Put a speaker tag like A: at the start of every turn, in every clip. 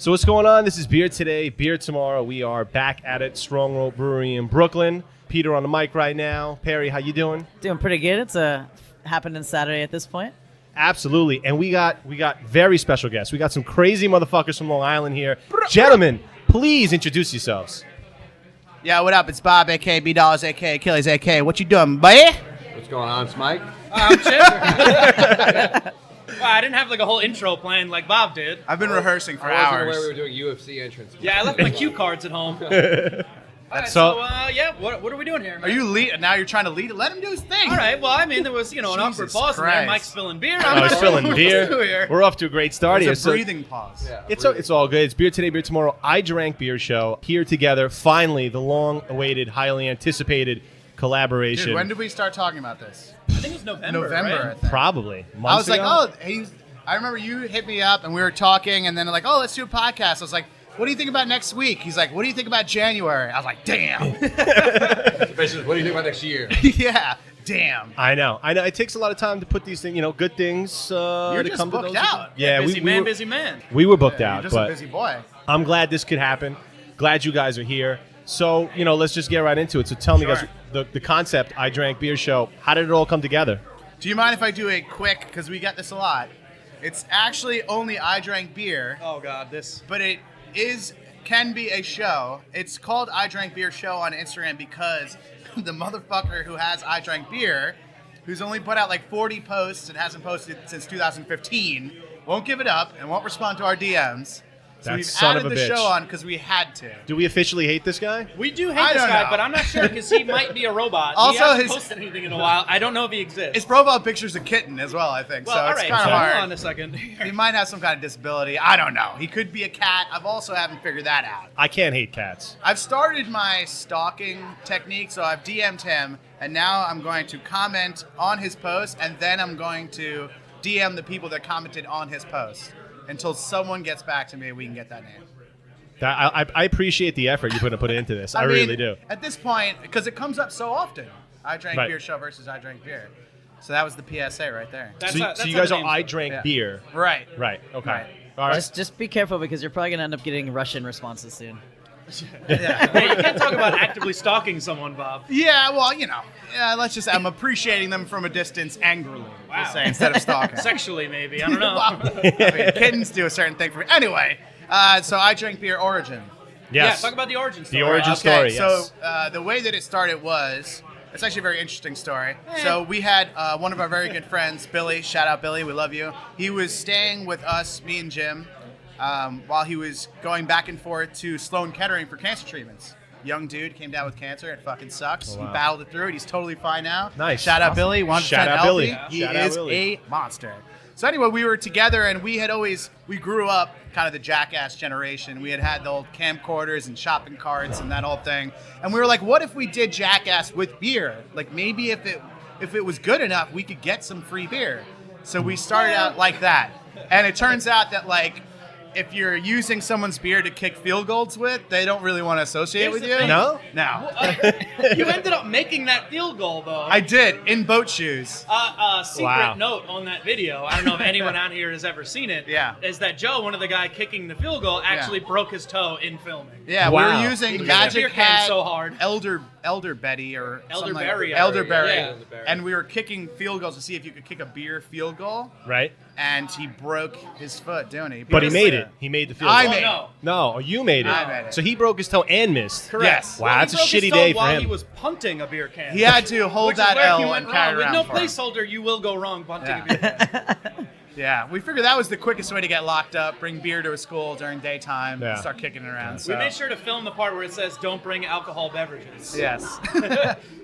A: So what's going on? This is Beer Today, Beer Tomorrow. We are back at it, Strong Rope Brewery in Brooklyn. Peter on the mic right now. Perry, how you doing?
B: Doing pretty good. It's happening Saturday at this point.
A: Absolutely. And we got very special guests. We got some crazy motherfuckers from Long Island here. Gentlemen, please introduce yourselves.
C: Yo, what up? It's Bob, a.k.a. B-Dollars, a.k.a. Achilles, a.k.a. What you doing, boy?
D: What's going on? It's Mike.
E: I'm Chip. Wow, I didn't have like a whole intro planned like Bob did.
C: I've been rehearsing for
D: I wasn't
C: hours.
D: aware we were doing UFC entrance.
E: Yeah, I left my cue cards at home. All right, what are we doing here?
C: Are you lead? Now you're trying to lead it? Let him do his thing.
E: All right, well, I mean, there was, an awkward
C: Jesus
E: pause in there.
C: Christ.
E: Mike's spilling beer.
A: I was spilling beer. We're off to a great start here.
C: There's a breathing pause.
D: Yeah,
A: It's all good. It's Beer Today, Beer Tomorrow. IDrankBeer show here together. Finally, the long-awaited, highly anticipated collaboration.
C: Dude, when did we start talking about this?
E: I think it was November,
C: November,
E: right?
C: I think.
A: Probably.
C: I
A: Months
C: was like,
A: ago?
C: I remember you hit me up and we were talking and then like, oh, let's do a podcast. I was like, what do you think about next week? He's like, what do you think about January? I was like, damn.
D: Basically, what do you think about next year?
C: Yeah, damn.
A: I know. It takes a lot of time to put these things, good things
C: You're
A: to
C: just
A: come to
C: booked
A: those.
C: out.
A: Yeah,
E: busy man.
A: We were booked
C: You're
A: out,
C: just a
A: but
C: busy boy.
A: I'm glad this could happen. Glad you guys are here. So, let's just get right into it. So tell me, guys, the concept, I Drank Beer Show, how did it all come together?
C: Do you mind if I do a quick, because we get this a lot. It's actually only I Drank Beer.
E: Oh, God, this.
C: But it can be a show. It's called I Drank Beer Show on Instagram because the motherfucker who has I Drank Beer, who's only put out like 40 posts and hasn't posted since 2015, won't give it up and won't respond to our DMs. So
A: That
C: we've
A: son
C: added
A: of a
C: the
A: bitch.
C: show on because we had to.
A: Do we officially hate this guy?
E: We do
C: I
E: hate this
C: don't
E: guy,
C: know.
E: but I'm not sure because he might be a robot.
C: Also,
E: he hasn't
C: his-
E: posted anything in a while. I don't know if he exists.
C: His profile picture's a kitten as well, I think.
E: well,
C: so
E: all
C: it's
E: right,
C: kind
E: so
C: of hard.
E: hold on a second.
C: He might have some kind of disability. I don't know. He could be a cat. I've also haven't figured that out.
A: I can't hate cats.
C: I've started my stalking technique, so I've DM'd him, and now I'm going to comment on his post, and then I'm going to DM the people that commented on his post until someone gets back to me and we can get that name.
A: I appreciate the effort you put into this. I
C: mean,
A: really do.
C: At this point, because it comes up so often, I Drank
A: Right.
C: Beer Show versus I Drank Beer. So that was the PSA right there.
E: That's
A: So,
E: how-
A: so
E: that's
A: you
E: how
A: guys
E: the
A: are
E: name's
A: I
E: from.
A: Drank
C: Yeah.
A: Beer.
C: Right.
A: Right. Okay.
C: Right.
A: All right.
B: Just be careful because you're probably gonna end up getting Russian responses soon.
E: Hey, you can't talk about actively stalking someone, Bob.
C: Yeah, well, I'm appreciating them from a distance angrily,
E: Wow.
C: we'll say, instead of stalking.
E: Sexually, maybe. I don't know.
C: Well, I mean, kittens do a certain thing for me. Anyway, so I Drank Beer origin.
E: Yeah,
A: Yes.
E: talk about the origin story.
A: The origin story, yes.
C: So the way that it started was, it's actually a very interesting story. So we had one of our very good friends, Billy. Shout out, Billy. We love you. He was staying with us, me and Jim, while he was going back and forth to Sloan Kettering for cancer treatments. Young dude came down with cancer. It fucking sucks.
A: Oh, wow.
C: He battled it through it. He's totally fine now.
A: Nice.
C: Shout out
A: Awesome.
C: Billy. 100%
A: Shout out
C: healthy.
A: Billy.
C: He
A: Shout out
C: is
A: Billy.
C: a monster. So anyway, we were together and we grew up kind of the jackass generation. We had the old camcorders and shopping carts and that whole thing. And we were like, what if we did jackass with beer? Like maybe if it was good enough, we could get some free beer. So we started out like that. And it turns out that like if you're using someone's beer to kick field goals with, they don't really want to associate
E: Here's
C: with
E: the
C: you.
E: thing.
A: No?
C: No.
E: You ended up making that field goal, though.
C: I did, in boat shoes.
E: Secret
A: Wow.
E: note on that video, I don't know if anyone out here has ever seen it,
C: Yeah.
E: is that Joe, one of the guy kicking the field goal, actually broke his toe in filming.
C: Yeah,
A: Wow.
C: we were
E: He
C: using
E: kicked
C: Magic
E: the beer can
C: Hat,
E: so hard.
C: Elder Betty or something like
E: Elderberry,
C: that. Elderberry.
E: yeah.
D: Elderberry.
C: And we were kicking field goals to see if you could kick a beer field goal.
A: Right.
C: And he broke his foot doing it.
A: But he made
C: broke
A: it. He made the field
C: I
A: goal.
C: made it.
E: no.
A: No, you made it.
C: I made it.
A: So he broke his toe and missed.
E: Correct.
C: Yes.
A: Wow,
E: Well,
A: that's
E: he
A: a
E: broke his
A: shitty
E: toe
A: day for
E: while
A: him.
E: he was punting a beer can.
C: He had to hold
E: Which
C: that
E: is where he
C: L
E: went
C: and carry
E: wrong.
C: it
E: With
C: around
E: no
C: for him.
E: placeholder, you will go wrong punting
C: Yeah.
E: a beer can.
C: Yeah, we figured that was the quickest way to get locked up, bring beer to a school during daytime,
A: Yeah.
C: start kicking it around.
E: We
C: So.
E: made sure to film the part where it says, don't bring alcohol beverages.
C: Yes.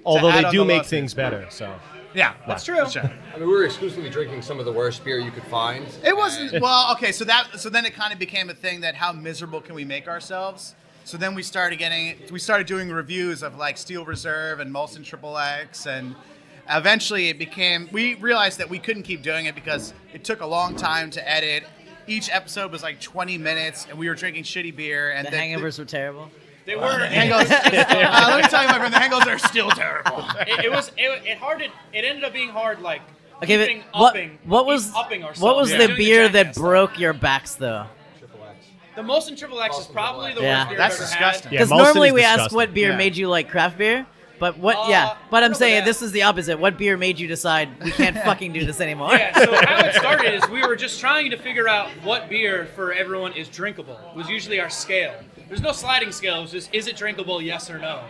A: Although
C: To add
A: they
C: on
A: do
C: the
A: make
C: lawsuit.
A: things better, so.
C: Yeah,
E: That's true.
C: Sure.
D: I mean, we were exclusively drinking some of the worst beer you could find.
C: It wasn't well. Okay, so then it kind of became a thing that how miserable can we make ourselves? So then we started doing reviews of like Steel Reserve and Molson Triple X, and eventually we realized that we couldn't keep doing it because it took a long time to edit. Each episode was like 20 minutes, and we were drinking shitty beer. And
B: The hangovers were terrible.
E: They were.
C: Hangovers. Let me tell you, my friend, the hangovers are still terrible.
E: It ended up being hard, like
B: Okay,
E: keeping
B: but
E: upping
B: what was
E: upping ourselves.
B: what was
E: Yeah.
B: the
E: Doing
B: beer that
E: jackass
B: broke your backs though?
D: Triple X.
E: The Molson Triple X is probably the
B: Yeah.
E: worst beer
C: That's
E: I've ever
C: disgusting.
A: Yeah,
B: Because
A: Molson
B: normally
A: is
B: we ask
A: disgusting.
B: what beer
C: Yeah.
B: made you like craft beer, but but I'm
E: no,
B: saying
E: but
B: this is the opposite. What beer made you decide we can't fucking do this anymore?
E: had. Yeah, so how it started is we were just trying to figure out what beer for everyone is drinkable. It was usually our scale. There's no sliding scale. It was just, is it drinkable, yes or no?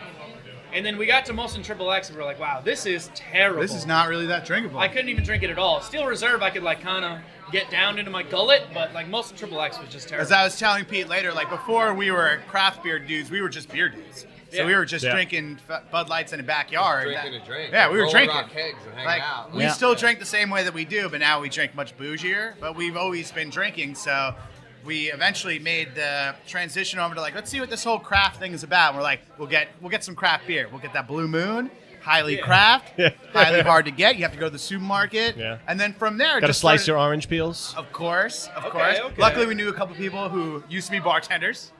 E: And then we got to Molson Triple X and we're like, wow, this is terrible.
C: This is not really that drinkable.
E: I couldn't even drink it at all. Steel Reserve, I could like kind of get down into my gullet, but like Molson Triple X was just terrible.
C: As I was telling Pete later, like before we were craft beer dudes, we were just beer dudes. So
E: Yeah.
C: we were just
A: Yeah.
C: drinking Bud Lights in the backyard.
D: Drinking a drink.
C: Yeah, we were
D: Rolling
C: drinking.
D: rock kegs and hanging
C: Like
D: out.
C: we
B: Yeah.
C: still drink the same way that we do, but now we drink much bougier. But we've always been drinking, so we eventually made the transition over to like, let's see what this whole craft thing is about. And we're like, we'll get some craft beer. We'll get that Blue Moon, highly
E: Yeah.
C: craft,
A: Yeah.
C: highly hard to get. You have to go to the supermarket,
A: Yeah.
C: and then from there,
A: Got to
C: just
A: slice
C: started-
A: your orange peels.
C: Of course, of
E: Okay,
C: course.
E: okay.
C: Luckily, we knew a couple people who used to be bartenders.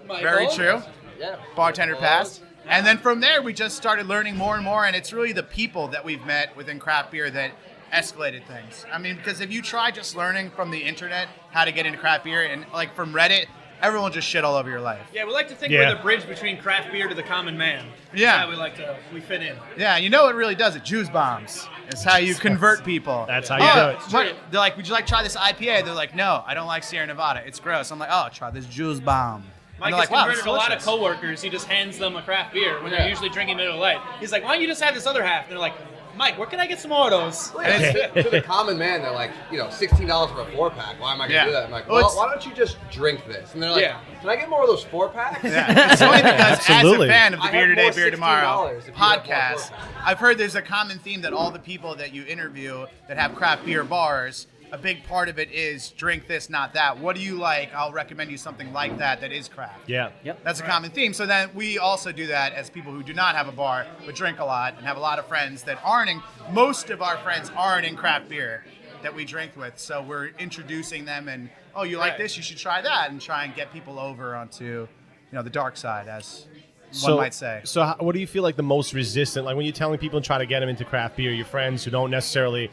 E: Michael?
C: Very true.
D: Yeah.
C: Bartender passed. And then from there, we just started learning more and more, and it's really the people that we've met within craft beer that escalated things. I mean, because if you try just learning from the internet how to get into craft beer, and like from Reddit, everyone just shit all over your life.
E: Yeah, we like to think
A: Yeah.
E: we're the bridge between craft beer to the common man. That's
C: Yeah.
E: how we fit in.
C: Yeah, you know what really does it? Juice bombs. It's how you convert people.
A: That's how you do it.
C: What? They're like, would you like to try this IPA? They're like, no, I don't like Sierra Nevada. It's gross. I'm like, oh, try this juice bomb.
E: Mike
C: And they're
E: has
C: like, wow,
E: converted
C: it's
E: a lot of
C: delicious.
E: coworkers. He just hands them a craft beer when
D: Yeah.
E: they're usually drinking Miller Lite. He's like, why don't you just have this other half? And they're like, Mike, where can I get some more of those?
C: And it's-
D: To the common man, they're like, $16 for a 4-pack. Why am I going to
C: Yeah.
D: do that? I'm like,
C: Well,
D: well,
C: it's-
D: why don't you just drink this? And they're like,
E: Yeah.
D: can I get more of those 4-packs?
C: Yeah, it's funny because
A: Absolutely.
C: as a fan of the
D: I
C: Beer
D: have
C: Today,
D: more
C: Beer Tomorrow
D: $16 if you have more
C: podcast,
D: four-packs.
C: I've heard there's a common theme that all the people that you interview that have craft beer bars, a big part of it is drink this, not that. What do you like? I'll recommend you something like that is craft.
A: Yeah.
B: Yep.
C: That's a common theme. So then we also do that as people who do not have a bar but drink a lot and have a lot of friends that aren't in. Most of our friends aren't in craft beer that we drink with. So we're introducing them and, oh, you like
E: Right.
C: this? You should try that, and try and get people over onto, the dark side, as
A: So,
C: one might say.
A: So, what do you feel like the most resistant? Like when you're telling people and try to get them into craft beer, your friends who don't necessarily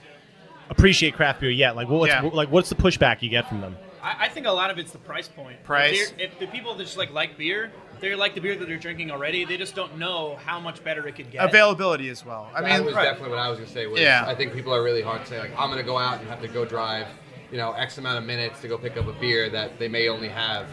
A: appreciate craft beer yet. Like, what's the pushback you get from them?
E: I think a lot of it's the price point.
C: Price?
E: If the people that just like beer, they like the beer that they're drinking already. They just don't know how much better it could get.
C: Availability as well. I
D: That
C: mean,
D: was
E: right.
D: definitely what I was going to say. Was
C: Yeah.
D: I think people are really hard to say, like, I'm going to go out and have to go drive, X amount of minutes to go pick up a beer that they may only have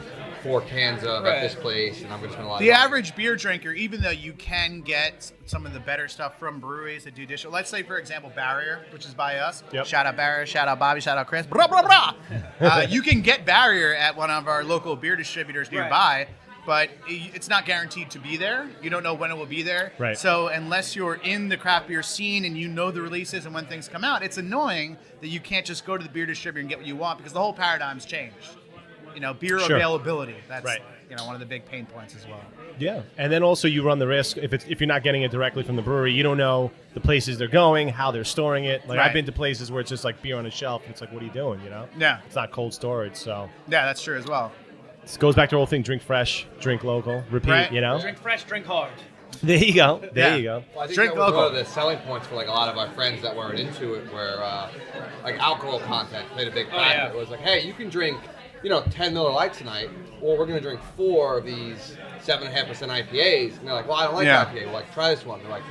D: 4 cans of
E: Right.
D: at this place, and I'm going to spend a lot
C: the
D: of money.
C: average beer drinker, even though you can get some of the better stuff from breweries that do digital, let's say, for example, Barrier, which is by us.
A: Yep.
C: Shout out Barrier, shout out Bobby, shout out Chris. Blah, blah, blah. You can get Barrier at one of our local beer distributors nearby, but it's not guaranteed to be there. You don't know when it will be there.
A: Right.
C: So unless you're in the craft beer scene and you know the releases and when things come out, it's annoying that you can't just go to the beer distributor and get what you want, because the whole paradigm's changed. Beer
A: Sure.
C: availability. That's
A: Right.
C: one of the big pain points as well.
A: Yeah, and then also you run the risk if you're not getting it directly from the brewery, you don't know the places they're going, how they're storing it. Like
C: Right.
A: I've been to places where it's just like beer on a shelf, and it's like, what are you doing?
C: Yeah.
A: It's not cold storage, so
C: Yeah, that's true as well.
A: it goes back to the whole thing: drink fresh, drink local, repeat.
C: Right.
E: Drink fresh, drink hard.
A: There you go. There
C: Yeah.
A: you go.
D: Well, I think
C: Drink
D: that was
C: local.
D: one of the selling points for like a lot of our friends that weren't into it, where like alcohol content played a big factor.
E: yeah.
D: It was like, hey, you can drink, 10 Miller Lights tonight, or we're gonna drink 4 of these 7.5% IPAs. And they're like, well, I don't like
C: Yeah.
D: IPA. We're like, try this one. They're like,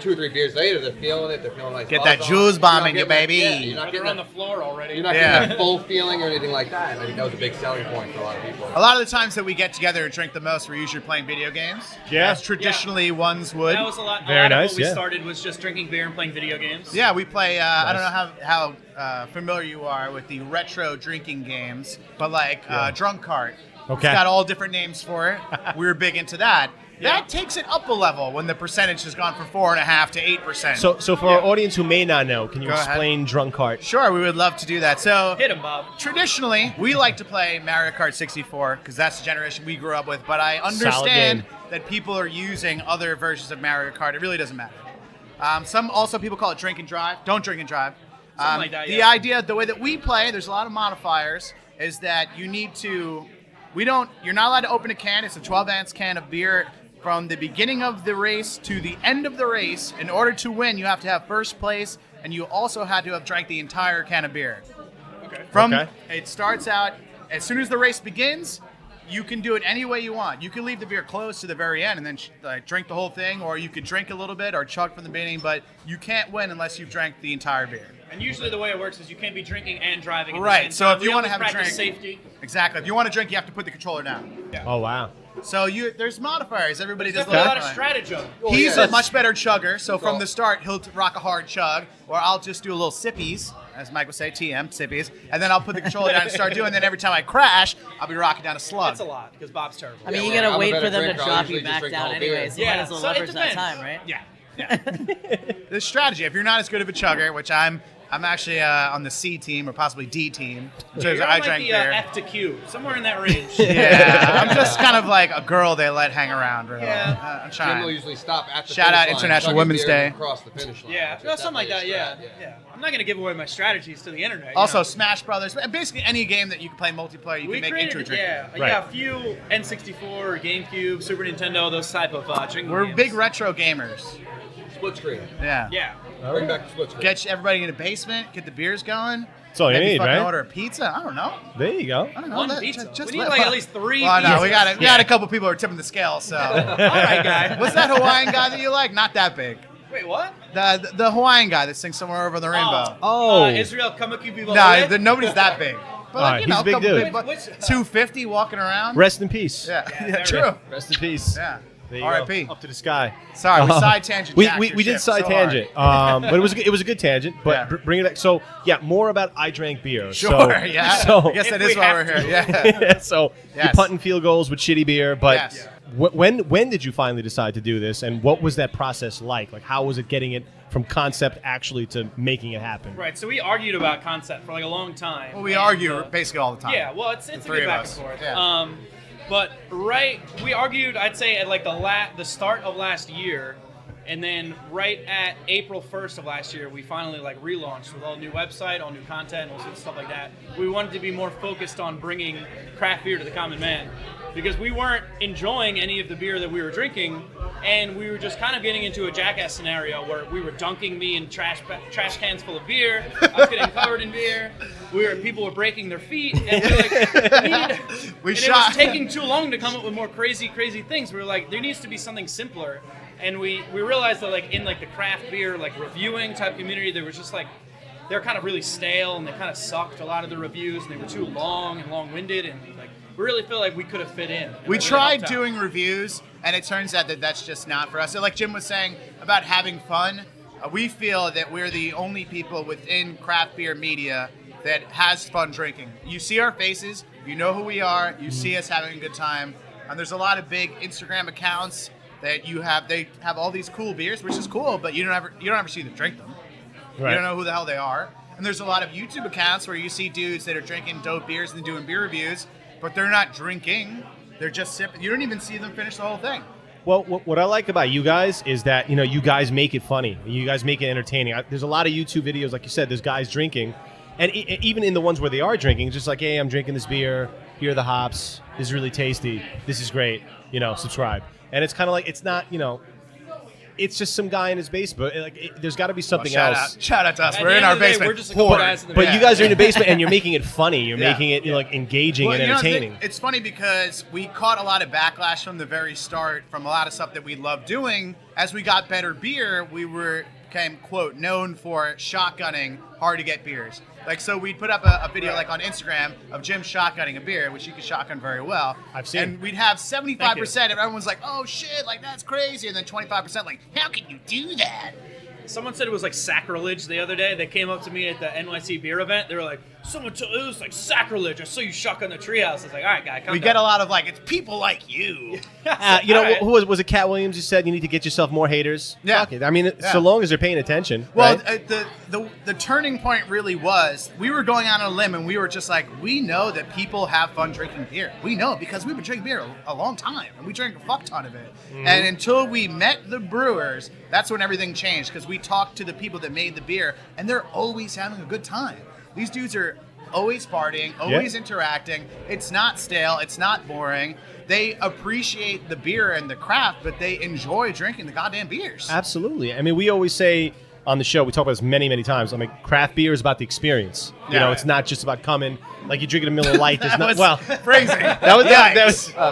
D: 2 or 3 beers later, they're feeling it. They're feeling nice.
C: Get
D: buzz
C: that
D: on.
C: juice
D: You're
C: bomb
D: not
C: in you,
D: getting that-
C: baby.
D: Yeah, you're not
E: They're
D: getting
E: on the
D: that.
E: floor already.
D: You're not
C: Yeah.
D: getting that full feeling or anything like that. And I think that was a big selling point for a lot of people.
C: A lot of the times that we get together and drink the most, we're usually playing video games.
A: Yeah.
C: As traditionally ones would.
E: That was a lot.
A: Very
E: a lot
A: nice,
E: of what we
A: yeah.
E: started was just drinking beer and playing video games.
C: Yeah, we play. I don't know how familiar you are with the retro drinking games, but like Drunk Cart.
A: Okay.
C: It's got all different names for it. We were big into that.
E: Yeah.
C: That takes it up a level when the percentage has gone from 4.5% to 8%.
A: So for our audience who may not know, can you
C: Go ahead.
A: explain Drunk Cart?
C: sure, we would love to do that. So
E: Hit him, Bob.
C: traditionally, we like to play Mario Kart 64 because that's the generation we grew up with. But I understand
A: game.
C: that people are using other versions of Mario Kart. It really doesn't matter. Some people call it drink and drive. Don't drink and drive.
E: Something like that,
C: The
E: yeah.
C: idea, the way that we play, there's a lot of modifiers, is that you need to. You're not allowed to open a can. It's a 12-ounce can of beer from the beginning of the race to the end of the race. In order to win, you have to have first place, and you also had to have drank the entire can of beer.
E: Okay.
C: From
A: Okay.
C: it starts out as soon as the race begins, you can do it any way you want. You can leave the beer closed to the very end and then drink the whole thing, or you could drink a little bit or chug from the beginning, but you can't win unless you've drank the entire beer.
E: And usually the way it works is you can't be drinking and driving at the
C: Right,
E: same
C: so
E: time.
C: if you
E: We
C: want to
E: always
C: have a drink,
E: practice safety.
C: exactly. If you want to drink, you have to put the controller down.
A: Oh wow.
C: So there's modifiers. Everybody does
E: Definitely a lot of
C: modifiers.
E: strategy.
C: He's
D: yeah.
C: a much better chugger, so from the start, he'll rock a hard chug, or I'll just do a little sippies, as Mike would say, TM, sippies, and then I'll put the controller down and start doing, and then every time I crash, I'll be rocking down a slug.
E: That's a lot because Bob's terrible.
B: I mean, you
D: well,
B: gotta
D: I'm a
B: wait
D: better
B: for them to
D: drinker. I'll
B: drop
D: usually
B: you
D: just
B: back
D: drink
B: down
D: all beer.
B: anyways. You might as well
E: so it
B: leverage that
E: depends.
B: time, right?
E: Yeah.
C: The strategy, if you're not as good of a chugger, which I'm actually on the C team or possibly D team, in terms
E: You're
C: of
E: on
C: I drank
E: the
C: beer.
E: F to Q, somewhere in that range.
C: Yeah, I'm just kind of like a girl they let hang around, really.
E: Yeah.
C: I'm
D: Jim will
C: trying.
D: usually stop at the
C: Shout
D: finish
C: out
D: line,
C: International
D: chugging
C: Women's
D: beer, and
C: Day.
D: then cross the finish line.
E: Yeah,
D: which
E: well,
D: is
E: something like that.
D: definitely a
E: Yeah.
D: strat,
E: I'm not gonna give away my strategies to the internet. you
C: Also,
E: know?
C: Smash Brothers, basically any game that you can play multiplayer, you
E: we
C: can make
E: created,
C: intro drinking.
A: Right.
E: yeah, a few N64, GameCube, Super Nintendo, those type of drinking
C: We're
E: games.
C: big retro gamers.
D: Split screen.
C: Yeah.
E: Yeah.
D: Bring back the split screen.
C: Get everybody in a basement, get the beers going.
A: That's all you
C: maybe
A: need,
C: fucking
A: right?
C: order a pizza. I don't know.
A: There you go.
C: I don't know.
E: One
C: That-
E: pizza.
C: just
E: We need
C: let-
E: like at least 3
C: Well, no, we
E: pizzas.
C: got a couple people who are tipping the scale. So,
E: All right, guy.
C: what's that Hawaiian guy that you like? Not that big.
E: Wait, what?
C: The Hawaiian guy that sings somewhere over the rainbow.
A: Oh.
E: Israel Kamakubi.
C: No, nobody's that big. But
A: Alright, he's a big
C: couple
A: dude.
C: big bu-
E: Which-
C: 250 walking around.
A: Rest in peace.
C: Yeah, true.
A: Rest in peace.
C: Yeah.
A: There you
C: R.I.P.
A: go. Up to the sky.
C: Sorry, we side tangent.
A: We
C: jacked your
A: did
C: ship
A: side
C: so hard.
A: tangent, but it was a good tangent. But
C: Yeah.
A: bring it back. So yeah, more about I Drank Beer.
C: Sure.
A: So,
C: Yeah.
A: So
C: I guess that
E: If
C: is
E: we
C: why we're
E: have
C: here.
E: to.
C: Yeah.
A: so you're
C: Yes.
A: punting field goals with shitty beer. But
C: Yes.
A: when did you finally decide to do this, and what was that process like? Like, how was it getting it from concept actually to making it happen?
E: Right, so we argued about concept for like a long time.
C: Well, we
E: And,
C: argue basically all the time.
E: Yeah, well, it's a
C: three
E: good
C: of
E: back
C: us.
E: and forth.
C: Yeah.
E: But we argued, I'd say at like the start of last year, and then right at April 1st of last year, we finally like relaunched with all new website, all new content, all sorts of stuff like that. We wanted to be more focused on bringing craft beer to the common man, because we weren't enjoying any of the beer that we were drinking, and we were just kind of getting into a jackass scenario where we were dunking me in trash cans full of beer. I was getting covered in beer. People were breaking their feet, and we were like, it was taking too long to come up with more crazy things. We were like, there needs to be something simpler, and we realized that like in like the craft beer like reviewing type community, there was just like they're kind of really stale, and they kind of sucked a lot of the reviews, and they were too long and long-winded, and like we really feel like we could have fit in.
C: We tried doing reviews, and it turns out that that's just not for us. So like Jim was saying about having fun, we feel that we're the only people within craft beer media that has fun drinking. You see our faces, you know who we are, you see us having a good time, and there's a lot of big Instagram accounts that they have all these cool beers, which is cool, but you don't ever see them drink them.
A: Right.
C: You don't know who the hell they are. And there's a lot of YouTube accounts where you see dudes that are drinking dope beers and doing beer reviews, but they're not drinking. They're just sipping. You don't even see them finish the whole thing.
A: Well, what I like about you guys is that, you guys make it funny. You guys make it entertaining. There's a lot of YouTube videos, like you said, there's guys drinking. And even in the ones where they are drinking, it's just like, hey, I'm drinking this beer. Here are the hops. This is really tasty. This is great. Subscribe. And it's kind of like, it's not, it's just some guy in his basement. There's got to be something else.
C: Shout out to us.
E: At
C: We're
E: the
C: in
E: end
C: our
E: of the day,
C: basement.
E: we're just a couple guys in the
A: But
E: basement.
A: you guys are in the basement and you're making it funny. You're
C: Yeah.
A: making it like engaging and entertaining.
C: It's funny because we caught a lot of backlash from the very start from a lot of stuff that we love doing. As we got better beer, we became, quote, known for shotgunning hard to get beers. Like, so we'd put up a video like on Instagram of Jim shotgunning a beer, which you can shotgun very well.
A: I've seen.
C: And we'd have 75% and everyone's like, oh shit, like that's crazy. And then 25% like, how can you do that?
E: Someone said it was like sacrilege the other day. They came up to me at the NYC beer event. They were like, it was like sacrilege. I saw you shotgun the treehouse. I was like, all right, guy, come
C: We
E: down.
C: get a lot of like, it's people like you.
E: All right.
A: Who was it? Cat Williams who said you need to get yourself more haters?
C: Yeah.
A: Fuck it. I mean,
C: Yeah.
A: so long as they're paying attention.
C: Well,
A: right?
C: the turning point really was we were going on a limb and we were just like, we know that people have fun drinking beer. We know because we've been drinking beer a long time and we drank a fuck ton of it. And until we met the brewers, that's when everything changed because we talked to the people that made the beer and they're always having a good time. These dudes are always partying, always interacting. It's not stale. It's not boring. They appreciate the beer and the craft, but they enjoy drinking the goddamn beers.
A: Absolutely. I mean, we always say on the show, we talk about this many, many times. I mean, craft beer is about the experience. You know, it's not just about coming. Like you're drinking a Miller Lite. There's not well.
C: Phrasing.
A: That was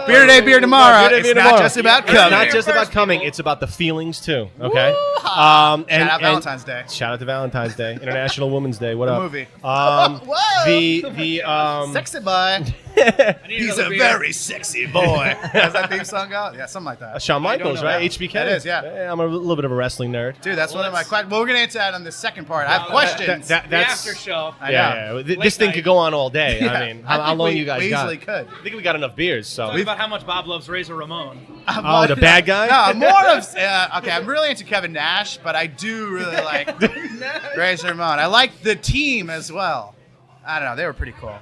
C: beer today, beer tomorrow.
A: Beer
C: It's
A: today,
C: not
A: tomorrow.
C: just about
A: It's
C: coming.
A: not just about
E: First,
A: coming.
E: people.
A: It's about the feelings too. Okay.
C: Shout out Valentine's Day.
A: Shout out to Valentine's Day, International Women's Day. What up?
C: Movie.
A: Whoa. The
C: Sexy boy.
E: I need
C: He's
E: another
C: a
E: beer.
C: very sexy boy. How's that theme song go? Yeah, something like that.
A: Shawn Michaels,
E: know
A: right?
E: that.
A: HBK.
C: That is, yeah.
A: I'm a little bit of a wrestling nerd.
C: Dude, that's one of my
E: let's-
C: questions. Well, we're going to answer that on the second part. I have questions.
A: That-
E: The
A: that's
E: after show.
C: I
A: yeah.
C: know.
A: Yeah. This
E: Late
A: thing
E: night.
A: could go on all day.
C: Yeah.
A: I mean,
C: I
A: how
C: think
A: long
C: we-
A: you guys
C: we
A: got?
C: easily could.
A: I think we got enough beers. So
E: Talk about how much Bob loves Razor Ramon.
A: Oh, the bad guy?
C: No, more of. Okay, I'm really into Kevin Nash, but I do really like Razor Ramon. I like the team as well. I don't know. They were pretty cool.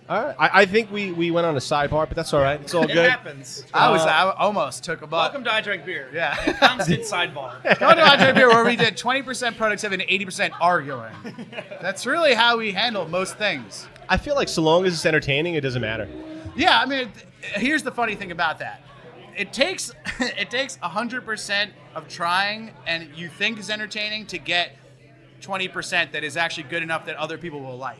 A: all right. I think we went on a sidebar, but that's all right. It's all
E: It
A: good.
E: happens.
C: I almost took a butt.
E: Welcome to IDrankBeer.
C: Yeah.
E: Constant sidebar.
C: Going to IDrankBeer where we did 20% productivity and 80% arguing. That's really how we handle most things.
A: I feel like so long as it's entertaining, it doesn't matter.
C: Yeah, I mean, here's the funny thing about that. It takes 100% of trying and you think is entertaining to get 20% that is actually good enough that other people will like.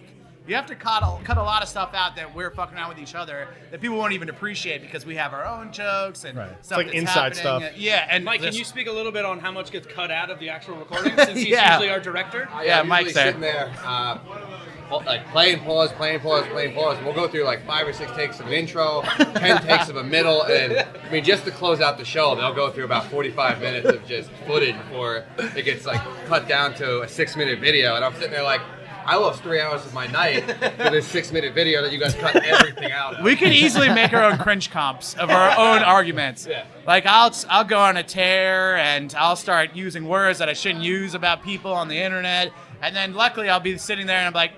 C: You have to cut a lot of stuff out that we're fucking around with each other that people won't even appreciate because we have our own jokes and
A: Right. It's
C: stuff
A: like
C: that's
A: inside
C: happening.
A: stuff.
C: Yeah, and
E: Mike, can
C: this-
E: you speak a little bit on how much gets cut out of the actual recording since he's
C: Yeah.
E: usually our director?
C: Yeah,
D: I'm
C: Mike's
D: usually
C: there.
D: sitting there, like playing pause, and we'll go through like 5 or 6 takes of an intro, 10 takes of a middle, and I mean just to close out the show, they'll go through about 45 minutes of just footage before it gets like cut down to a 6-minute video, and I'm sitting there like, I lost 3 hours of my night for this 6-minute video that you guys cut everything out of.
C: We could easily make our own cringe comps of our own arguments.
D: Yeah.
C: Like I'll go on a tear and I'll start using words that I shouldn't use about people on the internet, and then luckily I'll be sitting there and I'm like,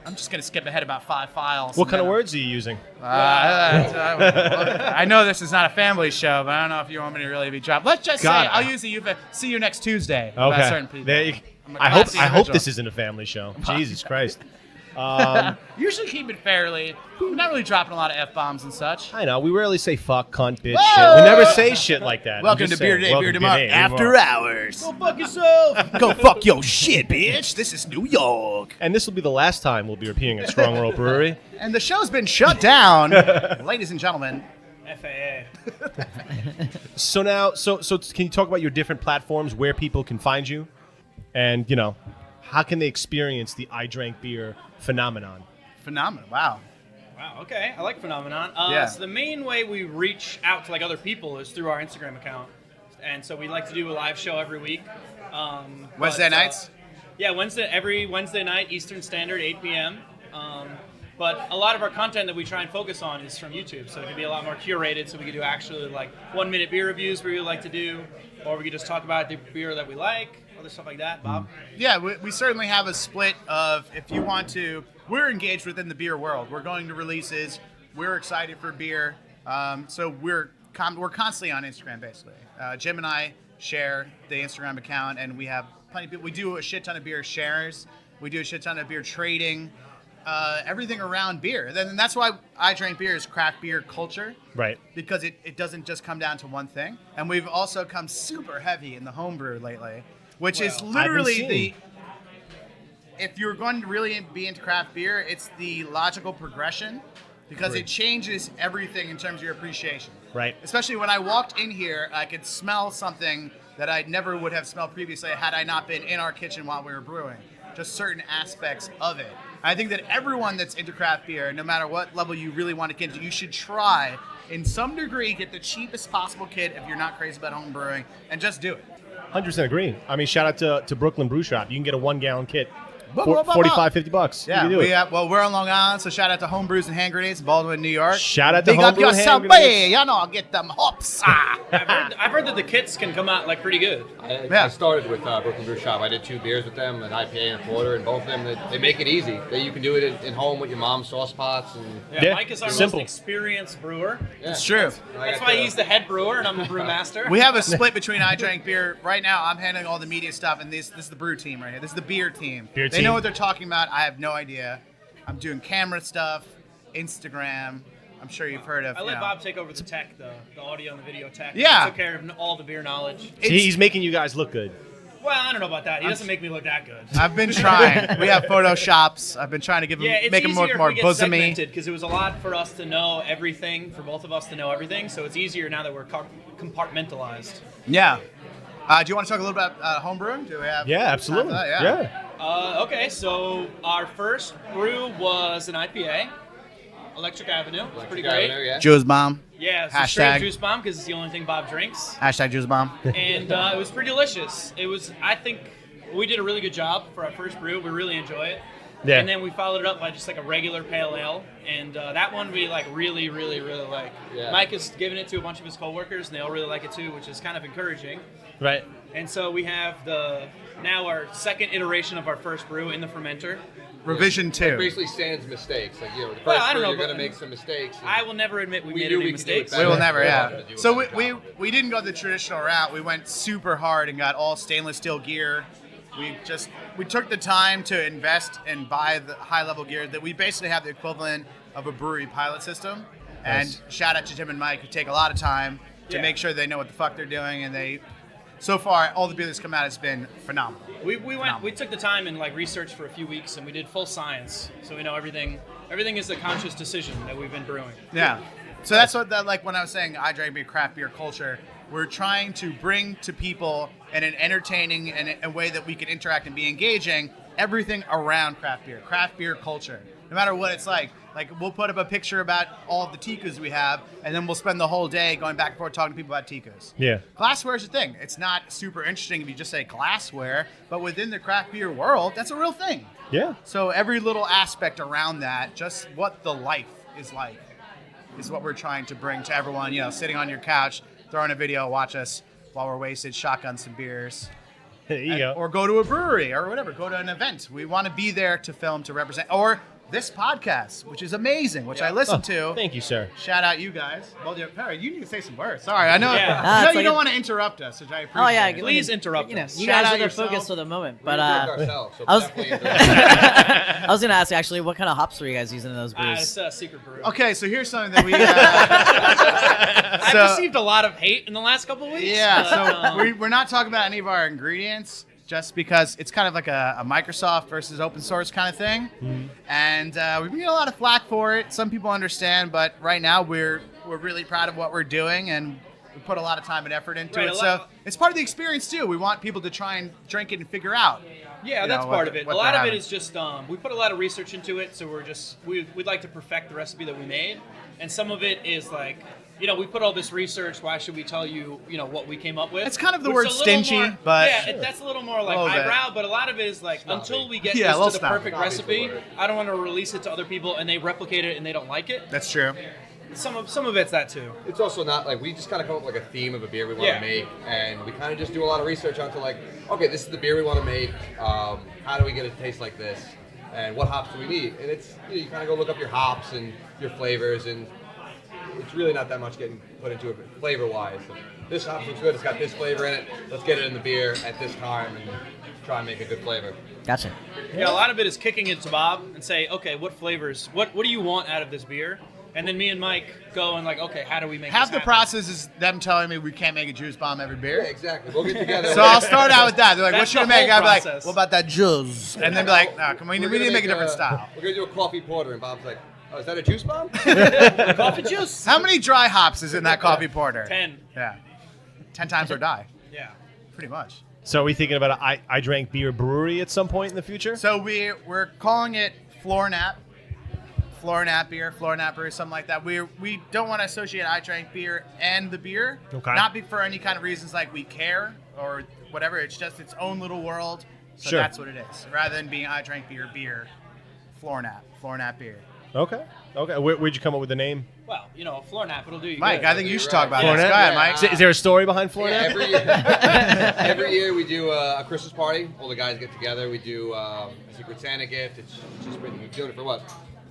C: I'm just gonna skip ahead about 5 files.
A: What
C: and
A: kind of
C: then-
A: words are you using?
C: I know this is not a family show, but I don't know if you want me to really be dropped. Let's just
A: God,
C: say I'll use the see you next Tuesday.
A: Okay.
C: About certain people.
A: There you-
C: I'm a
A: I hope
C: classy
A: I hope
C: individual.
A: this isn't a family show. Jesus Christ.
C: Usually keep it fairly. We're not really dropping a lot of F-bombs and such.
A: I know. We rarely say fuck, cunt, bitch,
C: Whoa!
A: shit. We never say shit like that. I'm
C: Welcome to
A: just
C: Beer
A: saying.
C: Today,
A: Welcome
C: Beer
A: to
C: Tomorrow,
A: Today,
C: after hours.
A: Go fuck yourself.
C: Go fuck your shit, bitch. This is New York.
A: And this will be the last time we'll be repeating at Strong Rope Brewery.
C: And the show's been shut down. Ladies and gentlemen.
E: FAA.
A: So now, so can you talk about your different platforms where people can find you, and how can they experience the IDrankBeer phenomenon?
C: Phenomenal. Wow.
E: Wow, okay. I like Phenomenon.
C: Yeah.
E: So the main way we reach out to like other people is through our Instagram account. And so we like to do a live show every week.
C: Wednesday nights?
E: Yeah, every Wednesday night, Eastern Standard, 8 p.m. But a lot of our content that we try and focus on is from YouTube, so it can be a lot more curated. So we could do actually like 1-minute beer reviews we would like to do, or we could just talk about the beer that we like, other stuff like that. Bob?
C: Yeah, we certainly have a split of, if you want to, we're engaged within the beer world. We're going to releases. We're excited for beer. So we're constantly on Instagram, basically. Jim and I share the Instagram account, and we have plenty of people. We do a shit ton of beer shares. We do a shit ton of beer trading. Everything around beer. Then that's why IDrankBeer is craft beer culture.
A: Right.
C: Because it doesn't just come down to one thing. And we've also come super heavy in the homebrew lately, which is
A: I've been
C: literally
A: seeing.
C: if you're going to really be into craft beer, it's the logical progression because it changes everything in terms of your appreciation.
A: Right.
C: Especially when I walked in here, I could smell something that I never would have smelled previously had I not been in our kitchen while we were brewing. Just certain aspects of it. I think that everyone that's into craft beer, no matter what level you really want to get into, you should try, in some degree, get the cheapest possible kit if you're not crazy about home brewing, and just do it.
A: 100% agree. I mean, shout out to Brooklyn Brew Shop. You can get a 1-gallon kit,
C: Whoa, whoa, whoa, whoa.
A: $45, $50.
C: Yeah,
A: you can do it.
C: well, we're on Long Island, so shout out to Home Brews and Hand Grenades in Baldwin, New York.
A: Shout out to
C: Big up
A: Homebrew and
C: yourself,
A: Hand Grenades.
C: hey, you know, get them hops. Ah.
E: I've heard that the kits can come out like pretty good.
C: Yeah.
D: I started with Brooklyn Brew Shop. I did 2 beers with them, an IPA and a porter, and both of them, they make it easy. That you can do it in home with your mom's sauce pots. And
A: Yeah,
E: Mike is our
A: simple.
E: most experienced brewer.
D: yeah.
C: It's true.
E: That's why he's the head brewer and I'm the brewmaster.
C: We have a split between IDrankBeer. Right now, I'm handling all the media stuff, and this is the brew team right here. This is the beer team.
A: Beer
C: They
A: team.
C: know what they're talking about. I have no idea. I'm doing camera stuff, Instagram. I'm sure you've heard of.
E: I
C: you
E: let
C: know.
E: Bob take over the tech, the audio and the video tech.
C: Yeah.
E: He took care of all the beer knowledge.
A: See, he's making you guys look good.
E: Well, I don't know about that. He doesn't make me look that good.
C: I've been trying. We have photoshops. I've been trying to make him look more bosomy.
E: Because it was a lot for us to know everything, for both of us to know everything. So it's easier now that we're compartmentalized.
C: Yeah. Do you want to talk a little about homebrewing? Do we have?
A: Yeah, absolutely.
C: Yeah.
E: Okay, so our first brew was an IPA, Electric Avenue. It's pretty great.
D: Yeah.
C: Juice bomb.
E: Yeah, it's a
C: Hashtag.
E: straight juice bomb because it's the only thing Bob drinks.
C: Hashtag juice bomb.
E: And it was pretty delicious. I think we did a really good job for our first brew. We really enjoy it.
A: Yeah.
E: And then we followed it up by just like a regular pale ale. And that one we like really, really, really like.
D: Yeah.
E: Mike has given it to a bunch of his coworkers and they all really like it too, which is kind of encouraging.
A: Right.
E: And so we have now our second iteration of our first brew in the fermenter.
C: Revision 2.
D: Basically sans mistakes. Like, the first
E: Well, I don't know,
D: you're
E: but-
D: going to make some mistakes. and
E: I will never admit we made
D: knew
E: any
D: we could do it
E: mistakes.
D: better.
C: We will never,
D: We're
C: yeah.
D: not gonna do a
C: So
D: better job.
C: we didn't go the traditional route. We went super hard and got all stainless steel gear. We took the time to invest and buy the high level gear that we basically have the equivalent of a brewery pilot system. And shout out to Jim and Mike who take a lot of time to
E: Yeah.
C: make sure they know what the fuck they're doing, and so far all the beer that's come out has been phenomenal.
E: We took the time and like researched for a few weeks and we did full science, so we know everything is a conscious decision that we've been brewing.
C: Yeah. So that's what like when I was saying I drank beer, craft beer culture, we're trying to bring to people in an entertaining and a way that we can interact and be engaging everything around craft beer culture. No matter what it's like we'll put up a picture about all of the tikas we have, and then we'll spend the whole day going back and forth talking to people about tikas.
A: Yeah.
C: Glassware is a thing. It's not super interesting if you just say glassware, but within the craft beer world, that's a real thing.
A: Yeah.
C: So every little aspect around that, just what the life is like, is what we're trying to bring to everyone. Sitting on your couch, throwing a video, watch us while we're wasted, shotgun some beers.
A: There you go.
C: Or go to a brewery or whatever, go to an event. We want to be there to film, to represent. Or this podcast, which is amazing, which I listen to.
A: Thank you, sir.
C: Shout out you guys. Well, Perry, you need to say some words. Sorry, I know,
E: Yeah.
C: I know
B: it's
C: you
B: like
C: don't
B: a-
C: want to interrupt us, which I appreciate.
B: Oh yeah,
E: Please interrupt
B: you know,
E: us.
B: you
C: Shout
B: guys
C: out
B: are the
C: yourself.
B: focus of the moment.
D: We
B: But
D: drink ourselves, so
B: I was-
D: definitely interrupt.
B: I was gonna ask actually, what kind of hops were you guys using in those brews?
E: It's a secret brew.
C: Okay, so here's something that we.
E: I've
C: so-
E: received a lot of hate in the last couple of weeks.
C: Yeah,
E: but,
C: so we're not talking about any of our ingredients, just because it's kind of like a Microsoft versus open source kind of thing. And we've been getting a lot of flack for it. Some people understand, but right now we're really proud of what we're doing, and we put a lot of time and effort into
E: Right,
C: it.
E: a
C: So
E: lot-
C: it's part of the experience too. We want people to try and drink it and figure out.
E: Yeah,
C: you
E: that's
C: know,
E: part
C: what-
E: of it.
C: what
E: A lot
C: they're
E: of it
C: having.
E: is just we put a lot of research into it, so we'd like to perfect the recipe that we made, and some of it is like, we put all this research. Why should we tell you, what we came up with?
C: It's kind of the
E: Which
C: word
E: is a little
C: stingy,
E: more-
C: but
E: yeah, that's a little more like
C: little bit.
E: highbrow. But a lot of it is like until we get
C: Yeah, a little
E: this to the
C: snobby.
E: perfect
D: Snobby's the
E: recipe,
D: word.
E: I don't want to release it to other people and they replicate it and they don't like it.
C: that's true.
E: Some of it's that too.
D: It's also not like we just kind of come up with like a theme of a beer we want
E: Yeah.
D: to make, and we kind of just do a lot of research onto like, okay, this is the beer we want to make. How do we get it to taste like this? And what hops do we need? And it's you kind of go look up your hops and your flavors, and it's really not that much getting put into it flavor wise. This hop looks good. It's got this flavor in it. Let's get it in the beer at this time and try and make a good flavor.
B: Gotcha.
E: Yeah, a lot of it is kicking it to Bob and say, okay, what flavors? What do you want out of this beer? And then me and Mike go and like, okay, how do we make
C: Half
E: this
C: the
E: happen?
C: process is them telling me we can't make a juice bomb every
D: Yeah,
C: beer.
D: exactly. We'll get together.
C: So I'll start out with that. They're like, "What
E: That's
C: should we
E: the
C: make?"
E: whole
C: I'll be like,
E: process.
C: "What about that juice?" And then be like, "No, come on, we
D: We're
C: need
D: gonna
C: to make a different style."
D: We're gonna do a coffee porter, and Bob's like, "Oh, is that a juice bomb?"
E: Coffee juice.
C: How many dry hops is in that coffee porter?
E: 10.
C: Yeah, 10 times our die,
E: Yeah.
C: pretty much.
A: So are we thinking about a I Drank Beer brewery at some point in the future?
C: So we're calling it Floor Nap beer, Floor Nap brewery, something like that. We don't want to associate I Drank Beer and the beer.
A: Okay.
C: Not for any kind of reasons like we care or whatever. It's just its own little world. So
A: Sure.
C: that's what it is. Rather than being I Drank Beer, Floor Nap beer.
A: Okay. Where'd you come up with the name?
E: Well, a floor nap, it'll do you
C: Mike,
E: good.
C: I think you should talk about
A: Floor
C: this. Go
A: Nap?
C: ahead, Mike.
A: Is there a story behind Floor
D: Yeah,
A: Nap?
D: every year we do a Christmas party. All the guys get together. We do a Secret Santa gift. It's just been we've doing it for what?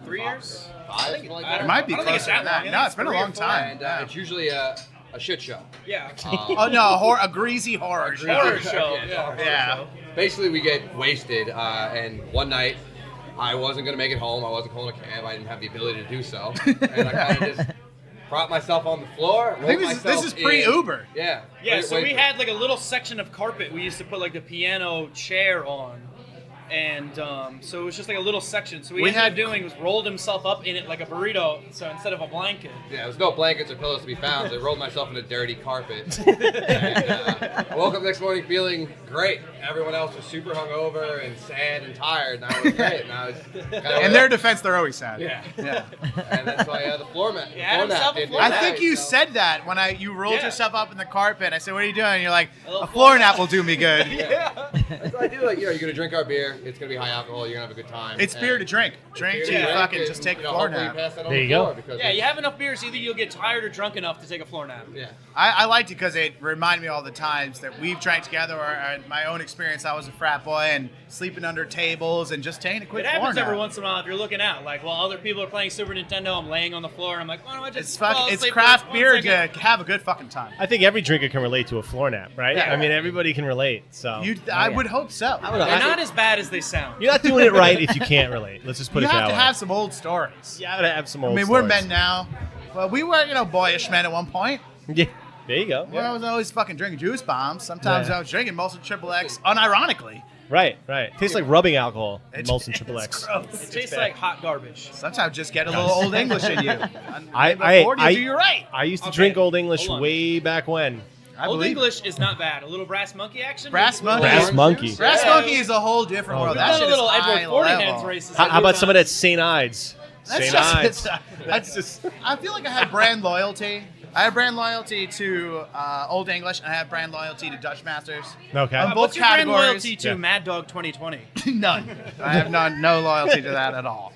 E: 3 years?
D: 5, something like
E: I
D: that.
C: It might be
E: I don't think it's
C: closer than
E: that
C: that.
E: long.
C: No, it's been a
E: 3 or
C: long
E: 4.
C: time.
D: And it's usually a shit show.
E: Yeah.
C: Oh no, a greasy horror show.
E: Horror show.
D: Yeah.
C: Yeah.
D: Basically, we get wasted, and one night I wasn't gonna make it home. I wasn't calling a cab. I didn't have the ability to do so, and I kind of just prop myself on the floor.
C: I think this is pre-Uber.
D: Yeah.
E: Yeah, so
D: Wait
E: we
D: for-
E: had like a little section of carpet we used to put like the piano chair on. And so it was just like a little section. So what
C: We
E: he ended up
C: had-
E: doing was rolled himself up in it like a burrito. So instead of a blanket.
D: Yeah, there's no blankets or pillows to be found. So I rolled myself in a dirty carpet. And, I woke up next morning feeling great. Everyone else was super hungover and sad and tired, and I was great. And I was
C: In their defense, they're always sad.
D: yeah.
C: Yeah.
D: And that's why the floor mat.
E: Yeah, had himself a
D: didn't
E: floor
D: do
C: I
E: mat.
C: think
D: that,
C: you
D: so-
C: said that when you rolled
E: Yeah.
C: yourself up in the carpet. I said, "What are you doing?" And you're like,
E: little
C: "A
E: floor
C: floor nap will do me good."
D: That's what I do. Like, you're gonna drink our beer. It's gonna be high alcohol. You're gonna have a good time.
C: It's beer to drink. Drink
D: Beer
C: till
D: to
C: you
D: drink,
C: fucking
D: and,
C: just take a
D: you know,
C: floor
D: hopefully
C: nap.
D: you pass that on
A: There
D: the
A: you go.
D: floor because
E: Yeah, you have enough beers. Either you'll get tired or drunk enough to take a floor nap.
D: Yeah.
C: I liked it because it reminded me all the times that we've drank together, or my own experience. I was a frat boy and sleeping under tables and just taking a quick
E: It
C: floor
E: happens
C: nap.
E: every once in a while if you're looking out. Like, while other people are playing Super Nintendo, I'm laying on the floor and I'm like, why don't I just fall
C: It's
E: asleep
C: craft
E: for 1
C: beer
E: second?
C: to have a good fucking time.
A: I think every drinker can relate to a floor nap, right?
C: Yeah.
A: I mean, everybody can relate. So
C: I would hope so.
E: They're not as bad as they sound.
A: you're not doing it right if you can't relate. Let's just put
C: You
A: it
C: have
A: that
C: to
A: way.
C: have some old stories.
A: You gotta have some
C: I
A: old
C: mean, we're
A: stories.
C: men now. Well, we were, boyish men at one point.
A: Yeah, there you go.
C: Well, I was always fucking drinking juice bombs. Sometimes
A: Yeah.
C: I was drinking Molson Triple X unironically.
A: Right. Tastes like rubbing alcohol.
C: It's-
A: Molson Triple
C: it's
A: X.
C: gross.
E: It tastes like hot garbage.
C: Sometimes just get a little old English in you.
A: I
C: Do you right?
A: I used to
E: Okay,
A: drink Old English
E: hold on.
A: way back when.
C: I
E: Old
C: believe
E: English is not bad. A little brass monkey action.
C: Brass
E: Maybe a little
C: monkey.
A: Brass
E: orange
A: monkey.
E: juice.
C: Brass
E: Yeah.
C: Monkey is a whole different
A: Oh,
C: world.
A: We've
C: That
E: We've
C: shit
E: done a
C: is
E: little
C: high
E: Edward Forty
C: level.
E: Hands races.
A: How
E: a few
A: about some of that
E: times.
A: St. Ides?
C: That's
A: St.
C: just,
A: Ides.
C: that's just. I feel like I have brand loyalty. I have brand loyalty to Old English, and I have brand loyalty to Dutch Masters.
A: Okay.
C: both
E: What's your brand
C: categories.
E: loyalty to
A: Yeah.
E: Mad Dog 2020?
C: None. I have no loyalty to that at all.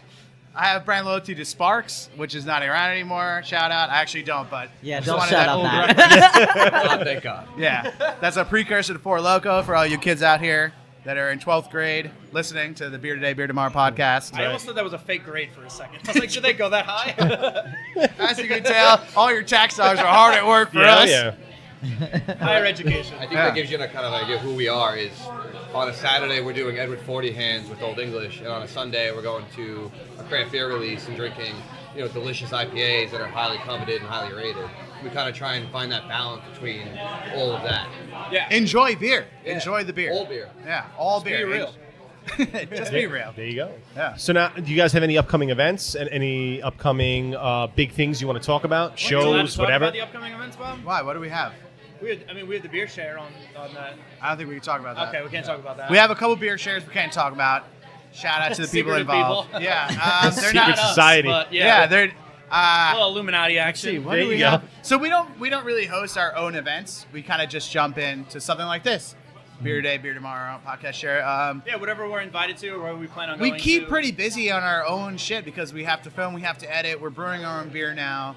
C: I have brand loyalty to Sparks, which is not around anymore. Shout out. I actually don't, but
B: Yeah,
C: just
B: don't
C: wanted
B: shout out
C: old
B: that.
C: reference.
D: Oh, thank God.
C: Yeah, that's a precursor to Four Loko for all you kids out here that are in 12th grade listening to the Beer Today, Beer Tomorrow podcast.
E: I almost thought that was a fake grade for a second. I was like, should they go that high?
C: As you can tell, all your tax dollars are hard at work for
A: Yeah,
C: us.
A: yeah.
E: Higher education.
D: I think
C: Yeah.
D: that gives you a kind of idea of who we are. Is on a Saturday we're doing Edward 40 Hands with Old English, and on a Sunday we're going to a craft beer release and drinking, delicious IPAs that are highly coveted and highly rated. We kind of try and find that balance between all of that.
E: Yeah.
C: Enjoy beer.
D: Yeah.
C: Enjoy the beer.
D: All beer.
C: Yeah, all
E: Be
C: beer.
E: real.
C: Just be real.
A: There you go.
C: Yeah.
A: So now, do you guys have any upcoming events and any upcoming big things you want to talk about?
E: Are you allowed to
A: Shows,
E: talk
A: whatever?
E: About the upcoming events, Bob?
C: Why? What do we have?
E: We had the beer share on that.
C: I don't think we can talk about that.
E: Okay, we can't talk about that.
C: We have a couple beer shares we can't talk about. Shout out to the people
E: Secretive
C: involved.
E: people.
C: Yeah, they're
A: Secret
C: not.
E: Not us,
A: society.
E: but
C: Yeah,
E: yeah,
C: they're.
E: a little Illuminati action.
C: What
A: There
C: do we
A: you go.
C: have? So we don't really host our own events. We kind of just jump into something like this: Beer Day, Beer Tomorrow, podcast share.
E: Yeah, whatever we're invited to or where we plan on
C: We
E: going
C: keep
E: to.
C: pretty busy on our own shit because we have to film, we have to edit. We're brewing our own beer now,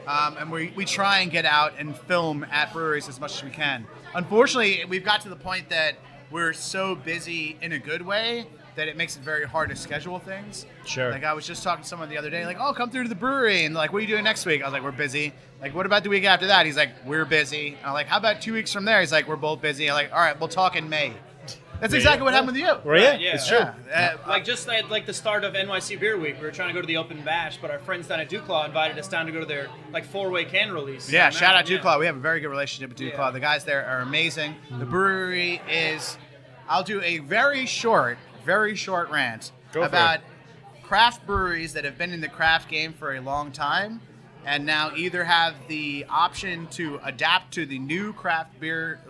C: and we try and get out and film at breweries as much as we can. Unfortunately, we've got to the point that we're so busy in a good way that it makes it very hard to schedule things.
A: Sure.
C: Like I was just talking to someone the other day, like, oh, come through to the brewery, and like, what are you doing next week? I was like, we're busy. Like, what about the week after that? He's like, we're busy. And I'm like, how about 2 weeks from there? He's like, we're both busy. I'm like, all right, we'll talk in May. That's exactly what happened with you.
A: Right, yeah,
E: Yeah.
A: it's true.
C: Yeah.
E: Like just at like the start of NYC Beer Week, we were trying to go to the open bash, but our friends down at Duclaw invited us down to go to their like 4-way can release.
C: Yeah,
E: on
C: shout out
E: Mountain,
C: Duclaw. We have a very good relationship with Duclaw.
E: Yeah.
C: The guys there are amazing. The brewery is. I'll do a very short rant
A: Go for
C: about craft breweries that have been in the craft game for a long time and now either have the option to adapt to the new craft beer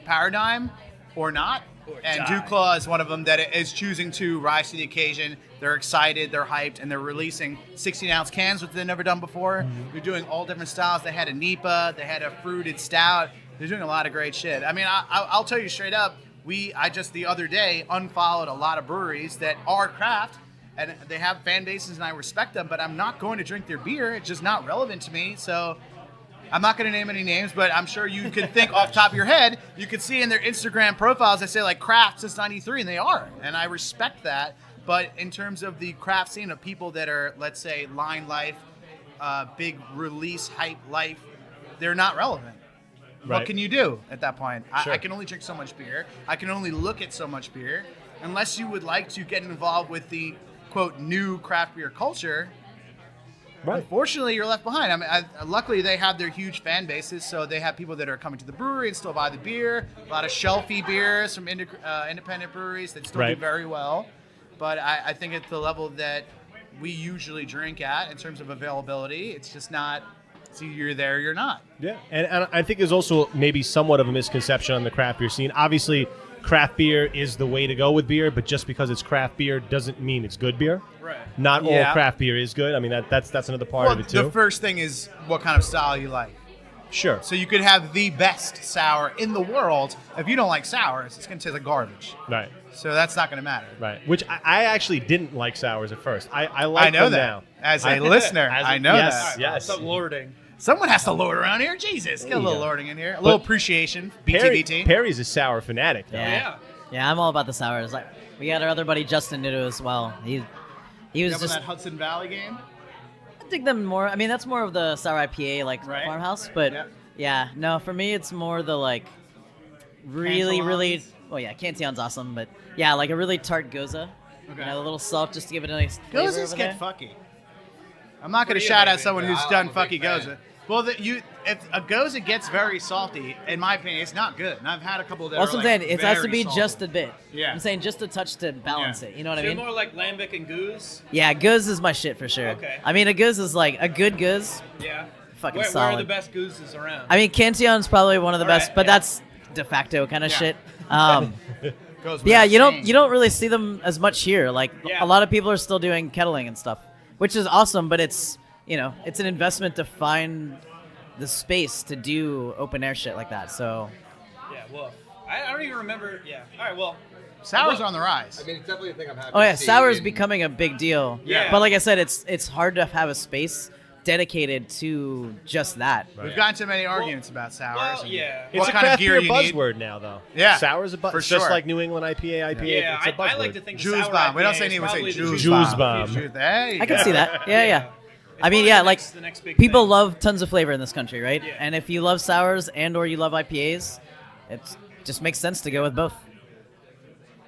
C: paradigm or not. And
E: die.
C: Duclaw is one of them that is choosing to rise to the occasion. They're excited, they're hyped, and they're releasing 16-ounce cans, which they've never done before. They're doing all different styles. They had a NEPA, they had a fruited stout. They're doing a lot of great shit. I mean, I'll tell you straight up, I just the other day unfollowed a lot of breweries that are craft, and they have fan bases, and I respect them, but I'm not going to drink their beer. It's just not relevant to me, so... I'm not going to name any names, but I'm sure you can think off the top of your head. You can see in their Instagram profiles, they say like craft since '93, and they are. And I respect that. But in terms of the craft scene of people that are, let's say, line life, big release hype life, they're not relevant. What
A: Right.
C: can you do at that point?
A: Sure.
C: I can only drink so much beer. I can only look at so much beer. Unless you would like to get involved with the, quote, new craft beer culture,
A: Right.
C: Unfortunately, you're left behind. I mean, luckily they have their huge fan bases, so they have people that are coming to the brewery and still buy the beer. A lot of shelfie beers from independent breweries that still do
A: Right.
C: very well. But I think at the level that we usually drink at in terms of availability, it's just not. It's either you're there or you're not.
A: Yeah, and I think there's also maybe somewhat of a misconception on the craft beer scene. Obviously, craft beer is the way to go with beer, but just because it's craft beer doesn't mean it's good beer.
E: Right.
A: Not
C: Yeah.
A: all craft beer is good. I mean, that's another part
C: Well,
A: of it too.
C: the first thing is what kind of style you like.
A: Sure.
C: So you could have the best sour in the world. If you don't like sours, it's going to taste like garbage.
A: Right.
C: So that's not going to matter.
A: Right. Which I actually didn't like sours at first. I like
C: I know
A: them
C: that.
A: now.
C: As a listener,
A: As a-
C: I know
A: yes,
C: that.
A: yes.
E: Stop lording.
C: Someone has to lord around here. Jesus. Get a little
A: Yeah.
C: lording in here. A little appreciation. BTBT.
A: Perry's a sour fanatic. Though.
B: Yeah. Yeah, I'm all about the sours. Like, we got our other buddy Justin Nitto as well. He was
C: Remember
B: just.
C: that Hudson Valley game?
B: I dig them more. I mean, that's more of the sour IPA, like
C: Right.
B: farmhouse. But
C: Yep.
B: yeah, no, for me, it's more the like really.
C: Cantillons?
B: Oh yeah, Cantillon's awesome, but yeah, like a really tart goza.
C: Okay.
B: You know, a little salt just to give it a nice flavor
C: Gozas
B: over
C: get
B: there.
C: fucky. I'm not going to
E: For you,
C: shout out
E: maybe.
C: someone
D: Yeah,
C: who's
D: I'm
C: done
D: a
C: fucky
D: big fan.
C: Goza. Well, if a Goza gets very salty, in my opinion, it's not good. And I've had a couple that
B: Well,
C: are
B: that's what I'm
C: like
B: saying. It has to
C: very
B: be
C: salty.
B: just a bit.
C: Yeah.
B: I'm saying just a touch to balance
C: Yeah.
B: it. You know what
E: So
B: I
E: you're
B: mean?
E: more like lambic and goose.
B: Yeah, goose is my shit for sure.
E: Okay.
B: I mean, a goose is like a good goose.
E: Yeah.
B: Fucking
E: Where are
B: solid.
E: the best gooses around?
B: I mean, Cantillon's probably one of the
E: All
B: best,
E: right,
B: but
E: yeah.
B: that's de facto kind of
C: Yeah.
B: shit.
C: Goes
B: Yeah,
C: without
B: you
C: saying.
B: don't really see them as much here. Like
E: Yeah.
B: a lot of people are still doing kettling and stuff, which is awesome. But it's it's an investment to find the space to do open air shit like that. So
E: yeah, well, I don't even remember. Yeah. All right, well.
C: Sours are on the rise.
D: I mean, it's definitely a thing I'm happy
B: oh yeah,
D: to see
B: sour is
D: in-
B: becoming a big deal.
E: Yeah.
B: But like I said, it's hard to have a space dedicated to just that.
C: We've gotten to many arguments about sours.
E: Well,
C: and
E: yeah.
A: It's
C: what
A: a
C: kind of
A: craft
C: gear
A: beer
C: you need.
A: buzzword now, though.
C: Yeah,
A: Sour's a
C: for
A: It's just
C: sure.
A: like New England IPA.
E: Yeah,
A: It's a buzzword.
E: I like to think
C: Juice
E: sour
C: bomb. We don't
E: IPA
C: say
E: is
C: anything. We say
E: probably the
C: juice
A: Juice
C: bomb.
A: bomb.
C: There you
B: I can
C: go.
B: see that. Yeah.
E: It's
B: I mean,
E: probably
B: yeah,
E: the
B: like
E: next- the next big
B: people
E: thing.
B: love tons of flavor in this country, right?
E: Yeah.
B: And if you love sours and or you love IPAs, it just makes sense to go with both.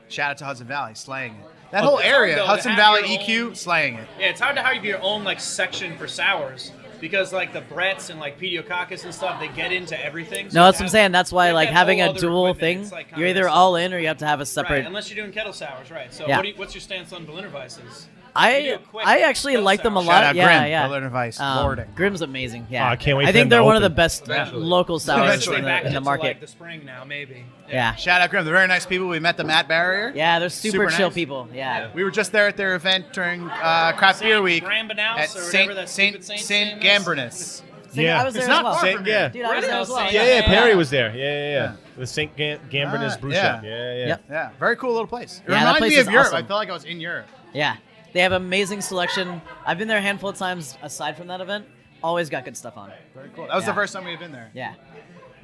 C: Shout out to Hudson Valley, slaying it. That whole
E: It's hard,
C: area,
E: though, to
C: Hudson
E: have
C: Valley
E: your
C: EQ,
E: own-
C: slaying it.
E: Yeah, it's hard to have your own like section for sours because like the Bretts and like Pediococcus and stuff, they get into everything. So
B: No,
E: you
B: that's what I'm
E: have-
B: saying. That's why
E: you
B: like
E: have
B: having
E: whole
B: a
E: other
B: dual
E: equipment.
B: thing,
E: It's, like,
B: you're
E: kinda
B: either
E: messy.
B: all in or you have to have a separate.
E: Right, unless you're doing kettle sours, right? So
B: Yeah.
E: what's your stance on Berliner Weisses? You do
B: I
E: a quick
B: actually
E: kettle
B: like them a
E: sour.
B: lot.
C: Shout out
B: yeah,
C: Grimm,
B: yeah.
C: Berliner Weiss, lording.
B: Grimm's amazing. Yeah,
A: Oh, I can't wait
B: I
A: for
B: think
A: them
B: they're
A: to
B: one of the
A: open.
B: best
D: Eventually.
B: local sours
C: Eventually.
B: in
E: Back
B: the
E: into,
B: market.
E: like the spring now, maybe.
B: Yeah.
C: Shout out Grimm. They're very nice people. We met them at Barrier.
B: Yeah, they're super,
C: Super
B: chill
C: nice.
B: people. Yeah.
C: We were just there at their event during Craft Beer Week
E: Gambrinus
C: at
E: or whatever that stupid
C: Saint
E: name is.
C: Gambrinus.
A: Yeah.
B: I was there
C: It's
B: as
C: not
B: well.
C: far
A: Saint-
C: from
A: yeah.
C: here.
B: Dude, I was there as well.
E: Saint-
A: Yeah, Perry was there. Yeah.
C: Yeah.
A: The St. Gambrinus brew
C: yeah.
A: shop. Yeah.
B: Yep.
C: Yeah, very cool little place. It
B: Yeah, that
C: reminded
B: place
C: me
B: is
C: of Europe.
B: awesome.
C: I felt like I was in Europe.
B: Yeah. They have amazing selection. I've been there a handful of times aside from that event. Always got good stuff on.
C: Very cool. That was the
B: Yeah.
C: first time we had been there.
B: Yeah.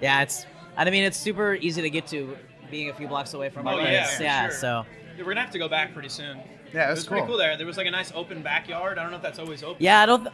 B: Yeah, I mean, it's super easy to get to being a few blocks away from our
E: Oh,
B: place.
E: yeah, for
B: Yeah,
E: sure.
B: so.
E: Yeah, we're gonna have to go back pretty soon.
C: Yeah,
E: It
C: it
E: was
C: was
E: pretty
C: cool.
E: cool there. There was like a nice open backyard. I don't know if that's always open.
B: Yeah, I don't.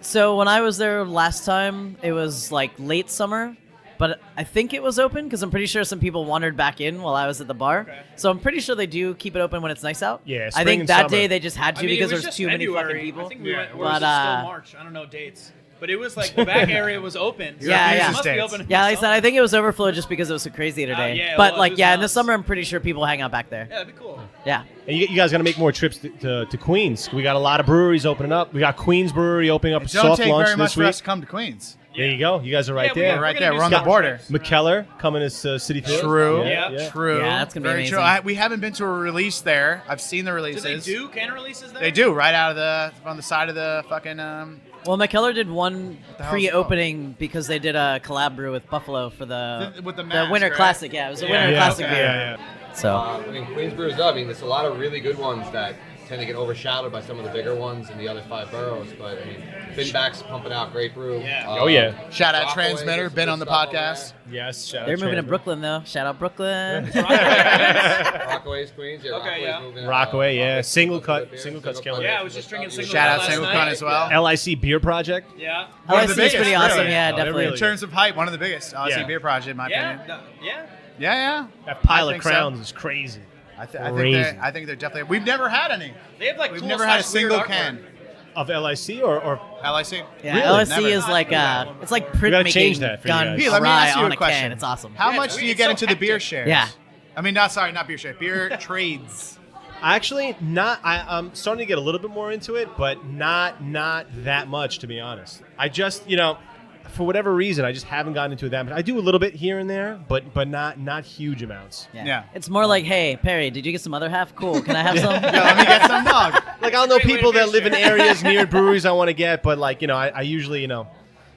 B: So when I was there last time, it was like late summer, but I think it was open because I'm pretty sure some people wandered back in while I was at the bar.
E: Okay.
B: So I'm pretty sure they do keep it open when it's nice out.
A: Yeah,
B: I
A: spring
B: think
A: and
B: that
A: summer.
B: day they just had to
E: I mean,
B: because
E: it was
B: there's
E: just
B: too many
E: February.
B: fucking people.
E: I think we went, or
B: But,
E: was it still March? I don't know dates. But it was like the back area was open. So
B: Yeah,
E: it
B: yeah.
E: must be
C: Dates.
E: open. in
B: Yeah,
E: the
B: like I said,
E: summer.
B: I think it was overflow just because it was so crazy today.
E: yeah, it
B: but
E: was.
B: like,
E: It was
B: yeah, in the
E: nuts.
B: summer, I'm pretty sure people hang out back there.
E: Yeah, that'd be cool.
B: Yeah.
A: And you guys got to make more trips to Queens. We got a lot of breweries opening up. We got Queens Brewery opening up a
C: It don't
A: soft
C: take
A: launch
C: very much
A: this
C: for
A: week.
C: us to come to Queens.
A: There you go. You guys are right
E: Yeah,
A: there.
C: We're right
E: gonna
C: there.
E: do
C: We're on
E: some
C: the border.
E: trips.
A: McKellar coming as City Field.
C: True.
E: Yeah.
C: True.
B: Yeah, that's gonna be
C: Very
B: amazing.
C: true. We haven't been to a release there. I've seen the
E: Do
C: releases.
E: they do can releases there?
C: They do right out of on the side of the fucking.
B: Well, McKellar did one
C: the hell's it
B: pre-opening because they did a collab brew with Buffalo for the
C: With the mask,
B: Winter
C: right?
B: Classic. Yeah, it was a Winter
A: Yeah,
B: Classic
A: okay.
B: beer.
A: Yeah.
B: So
D: I mean, Queens Brewers up. I mean, there's a lot of really good ones that tend to get overshadowed by some of the bigger ones in the other 5 boroughs. But I mean, Finback's pumping out great brew.
E: Yeah.
A: Oh, yeah.
C: Shout out
D: Rockaway,
C: Transmitter,
D: there's
C: been
D: good
C: on the
D: stuff over
C: podcast.
A: Yes. shout out
B: they're moving to
A: Transfer.
B: Brooklyn though. Shout out Brooklyn.
D: Rockaway's Queens. Yeah,
E: Okay,
D: Rockaway's
E: yeah.
D: moving.
A: Rockaway, yeah.
D: Rockaway's
A: Single
D: good
A: cut-
D: beer.
A: single cut's
D: cut
A: killing it.
E: Yeah, I was just drinking single
C: Shout out
E: last
C: Single
E: night.
C: Cut as well.
A: LIC Beer Project.
E: Yeah.
C: One of
B: LIC
C: the
B: is pretty
C: biggest,
B: awesome.
C: really.
B: Yeah,
A: Oh, they're
B: definitely.
C: In terms of hype, one of the biggest. Aussie
A: Yeah.
C: Beer Project, in my
E: Yeah.
C: opinion.
E: Yeah.
C: Yeah.
A: That pile
C: I
A: of
C: think so.
A: crowns is crazy.
C: I
A: Crazy.
C: think they're definitely. We've never had any.
E: They have like
C: We've
E: cool
C: never had a
E: slash weird
C: single
E: artwork.
C: can.
A: Of LIC or
C: LIC.
B: Yeah,
C: Really?
B: LSC
C: Never.
B: is like it's like print
A: gotta
B: making
A: change that for you
B: gun
A: guys.
C: Pete, let me
B: rye
C: ask you
B: on
C: a
B: a
C: question.
B: can. It's awesome.
C: How
E: Yeah,
C: much do you
E: it's
C: get
E: so
C: into the beer
E: hectic.
C: shares?
B: Yeah.
C: I mean, not beer shares. Beer trades.
A: Actually, not. I'm starting to get a little bit more into it, but not that much, to be honest. I just, for whatever reason, I just haven't gotten into it that much. I do a little bit here and there, but not huge amounts.
C: Yeah.
B: It's more like, hey, Perry, did you get some other half? Cool. Can I have some?
C: Yo, let me get some dog.
A: Like, I'll know
E: Great way
A: people
E: to
A: that
E: fish
A: live in
E: it.
A: areas near breweries I want to get, but like, I usually,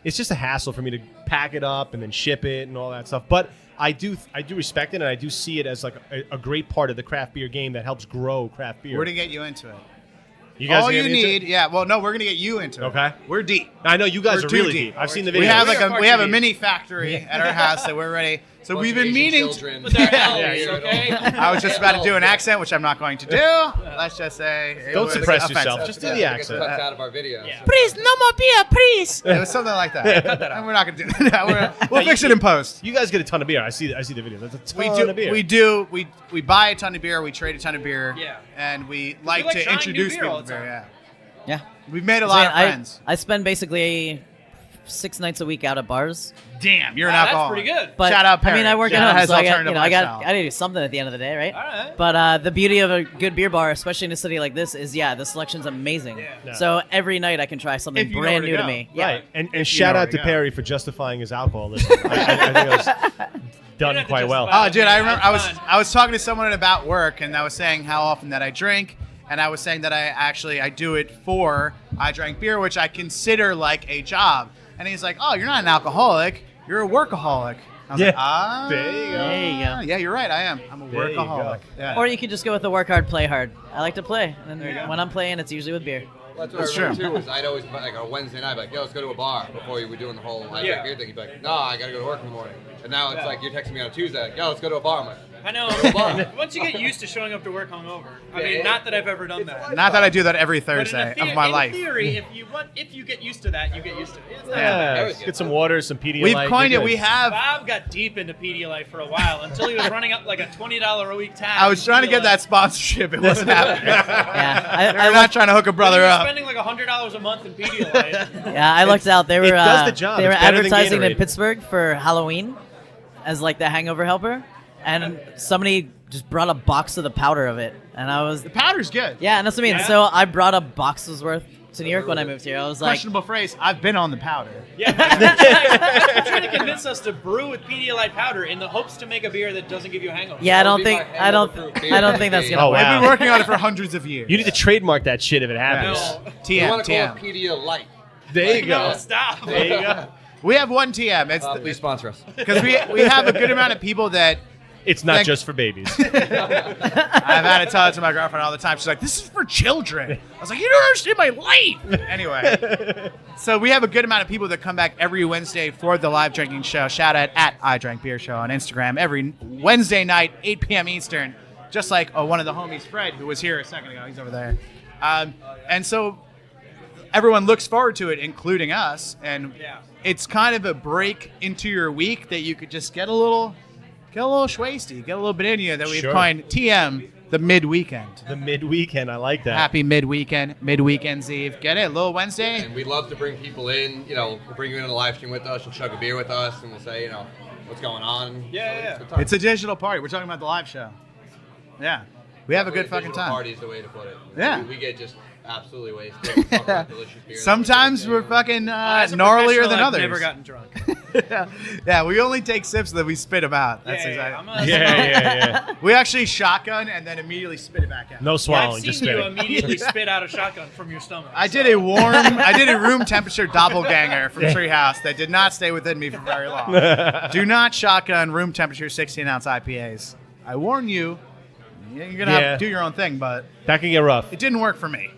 A: it's just a hassle for me to pack it up and then ship it and all that stuff. But I do respect it, and I do see it as like a great part of the craft beer game that helps grow craft beer.
C: We're to get you into it.
A: You guys
C: All
A: get
C: you
A: into
C: need,
A: it?
C: yeah. Well, no, we're gonna get you into it.
A: Okay.
C: We're deep.
A: I know you guys
C: We're
A: are
C: too
A: really
C: deep.
A: deep. I've seen the videos.
C: We have
E: We are
C: we have a
E: far too
C: mini factory at our house that we're ready. So
D: Bunch
C: we've
D: of
C: been
D: Asian
C: meaning.
D: children.
E: But they're elves,
A: Yeah, you're
E: okay?
C: I was just about to do an accent, which I'm not going to do. Let's just say it
A: Don't
C: was
A: suppress
C: offensive.
A: yourself. Just do the
D: It gets
A: accent.
D: cuts out of our videos.
E: Yeah.
C: Please, no more beer, please. It was something like that. And we're not going to do that. We'll fix it in post.
A: You guys get a ton of beer. I see the videos. That's a ton of beer.
C: We do. We buy a ton of beer. We trade a ton of beer.
E: Yeah.
C: And we like
E: like
C: to
E: trying
C: introduce
E: new beer
C: people
E: all
C: to
E: the
C: beer.
E: time.
C: Yeah.
B: Yeah.
C: We've made a lot of
B: I-
C: friends.
B: I spend basically 6 nights a week out at bars.
C: Damn, you're an
E: Wow,
C: alcoholic.
E: that's pretty good.
B: But
C: Shout out
B: I mean,
C: Perry.
B: I work
C: Shout
B: at
C: out
B: home,
C: his
B: so I got
C: alternative
B: I
C: lifestyle.
B: got to do something at the end of the day, right?
E: All right.
B: But the beauty of a good beer bar, especially in a city like this, is the selection's amazing.
E: Yeah.
B: So every night I can try something
C: If you know
B: brand
C: where
B: new
C: to
B: to
C: go.
B: me. Yeah.
A: Right. And
C: you
A: shout
C: know
A: out to
C: where to go.
A: Perry for justifying his alcoholism. I think it was done
E: have to
A: quite well.
E: justify
C: Oh, dude, I remember
E: That's fine.
C: I was talking to someone about work, and I was saying how often that I drink, and I was saying that I do it for IDrankBeer, which I consider like a job. And he's like, "Oh, you're not an alcoholic. You're a workaholic." I was
A: Yeah.
C: like, "Ah,
A: There you go.
B: There you go.
C: Yeah, you're right. I am. I'm a
A: There you go.
C: workaholic." Yeah.
B: Or you could just go with the work hard, play hard. I like to play. And
C: There you go.
B: when I'm playing, it's usually with beer.
D: Well, that's what
C: That's
D: I remember
C: true.
D: too. Is I'd always like on a Wednesday night, like, yo, let's go to a bar before you were doing the whole like
E: Yeah.
D: beer thing. You'd be like, no, I gotta go to work in the morning. And now it's like you're texting me on a Tuesday, like, yo, let's go to a bar. I'm like,
E: I know.
D: Bar.
E: Once you get used to showing up to work hungover, I mean, not that I've ever done that.
C: Not that I do that every
E: But in
C: Thursday
E: a
C: of my
E: in
C: life.
E: theory, if you get used to that, you get used to it. It's not
A: Yeah.
E: bad.
D: That was good.
A: Get some water, some Pedialyte.
C: We've coined
A: you're
C: it.
A: good.
C: We have.
E: Bob got deep into Pedialyte for a while until he was running up like a $20 a week tab.
C: I was trying to get that sponsorship. It wasn't happening.
B: Yeah.
C: We're not trying to hook a brother up.
E: Spending like $100 a month in Pedialyte.
B: Yeah, I looked out. They were
A: does the job.
B: they were
A: It's better than
B: advertising in
A: Gatorade.
B: Pittsburgh for Halloween as like the hangover helper, and somebody just brought a box of the powder of it, and I was
C: The powder's good.
B: yeah, and that's what I mean.
E: Yeah.
B: So I brought a box's worth to New York when I moved here. I was like,
C: Questionable phrase. I've been on the powder.
E: Yeah, they're trying to convince us to brew with Pedialyte powder in the hopes to make a beer that doesn't give you a hangover.
B: yeah, I
D: That would
B: don't
D: be
B: think
D: my hangover-proof beer.
B: I don't think that's gonna
A: Oh,
B: work.
A: wow.
C: I've been working on it for hundreds of years.
A: You need to trademark that shit if it happens.
E: No.
D: You
C: TM,
D: want to call
C: TM.
D: it Pedialyte.
A: There you
E: No,
A: go.
E: stop.
A: There you go.
C: We have one TM. It's
D: Please sponsor us.
C: because we have a good amount of people that
A: It's not
C: Thank-
A: just for babies.
C: I've had to tell it to my girlfriend all the time. She's like, "This is for children." I was like, "You don't understand my life." Anyway, so we have a good amount of people that come back every Wednesday for the live drinking show. Shout out at IDrankBeer Show on Instagram every Wednesday night, 8 p.m. Eastern. Just like one of the homies, Fred, who was here a second ago. He's over there. And so everyone looks forward to it, including us. And
E: Yeah.
C: it's kind of a break into your week that you could just get a little schwasty, get a little bit in you that we've
A: Sure.
C: coined TM, the mid-weekend.
A: The mid-weekend, I like that.
C: Happy mid-weekend's Eve. Get it? Little Wednesday?
D: And we love to bring people in. You know, we'll bring you in a live stream with us. You'll chug a beer with us, and we'll say, you know, what's going on.
E: Yeah,
D: So
E: yeah.
D: a good time.
C: It's a digital party. We're talking about the live show. Yeah. We have a good fucking
D: Digital
C: time.
D: Party is the way to put it.
C: Yeah.
D: We get just absolutely wasted. Talk about delicious beer.
C: Sometimes we're fucking
E: As a
C: gnarlier
E: professional,
C: than
E: I've
C: others.
E: never gotten drunk.
C: Yeah, we only take sips and then we spit them out. That's
E: yeah,
C: exactly.
E: I'm a,
A: Yeah.
C: We actually shotgun and then immediately spit it back out.
A: No
E: I've
A: swallowing,
E: seen
A: just
E: you
A: spitting.
E: immediately spit out a shotgun from your stomach.
C: I did a room temperature doppelganger from Treehouse that did not stay within me for very long. Do not shotgun room temperature 16-ounce IPAs. I warn you, you're going to have to do your own thing, but
A: That can get rough.
C: it didn't work for me.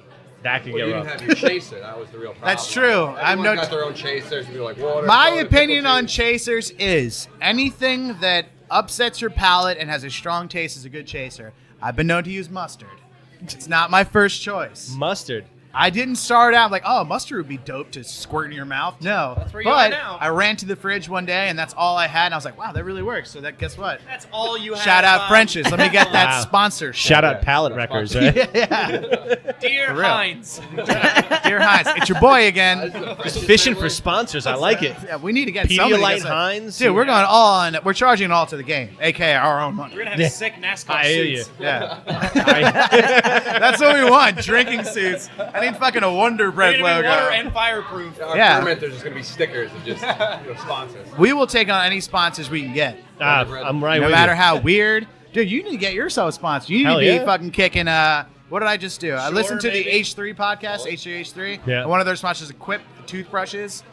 A: That can
D: Well,
A: get
D: you didn't
A: rough.
D: have your chaser. That was the real problem.
C: That's true. I'm
D: Everyone's
C: no-
D: got their own chasers. People like water.
C: My
D: soda,
C: opinion
D: pickle
C: on
D: juice.
C: chasers is anything that upsets your palate and has a strong taste is a good chaser. I've been known to use mustard. It's not my first choice.
A: Mustard.
C: I didn't start out like, oh, mustard would be dope to squirt in your mouth. No.
E: That's where you
C: but
E: are now.
C: I ran to the fridge one day, and that's all I had. And I was like, wow, that really works. So that guess what?
E: That's all you have.
C: Shout out French's. Let me get that
A: Wow.
C: sponsorship.
A: Shout out Palette Records, right?
E: Dear
C: For real.
E: Heinz.
C: Dear Heinz, it's your boy again.
A: Just fishing for sponsors. I like it.
C: Yeah, we need to get somebody.
A: Pedialyte,
C: to get
A: Heinz.
C: Dude, we're going all on. We're charging it all to the game, aka our own money.
E: We're gonna have
A: Yeah.
E: sick NASCAR
A: I hear
E: suits.
A: you.
C: Yeah,
A: I-
C: that's what we want. Drinking suits. I need fucking a Wonder Bread
E: They're gonna be water
C: logo.
E: and fireproof.
D: Our
C: Yeah.
D: ferment, there's just gonna be stickers of just sponsors.
C: We will take on any sponsors we can get,
A: I'm right
C: no
A: with
C: matter
A: you.
C: how weird. Dude, you need to get yourself a sponsor. You need
A: Hell
C: to be
A: yeah.
C: fucking kicking. What did I just do? I
E: Sure,
C: listened to
E: maybe.
C: the H3 podcast, H3H3.
A: Yeah.
C: And one of their sponsors is Quip toothbrushes.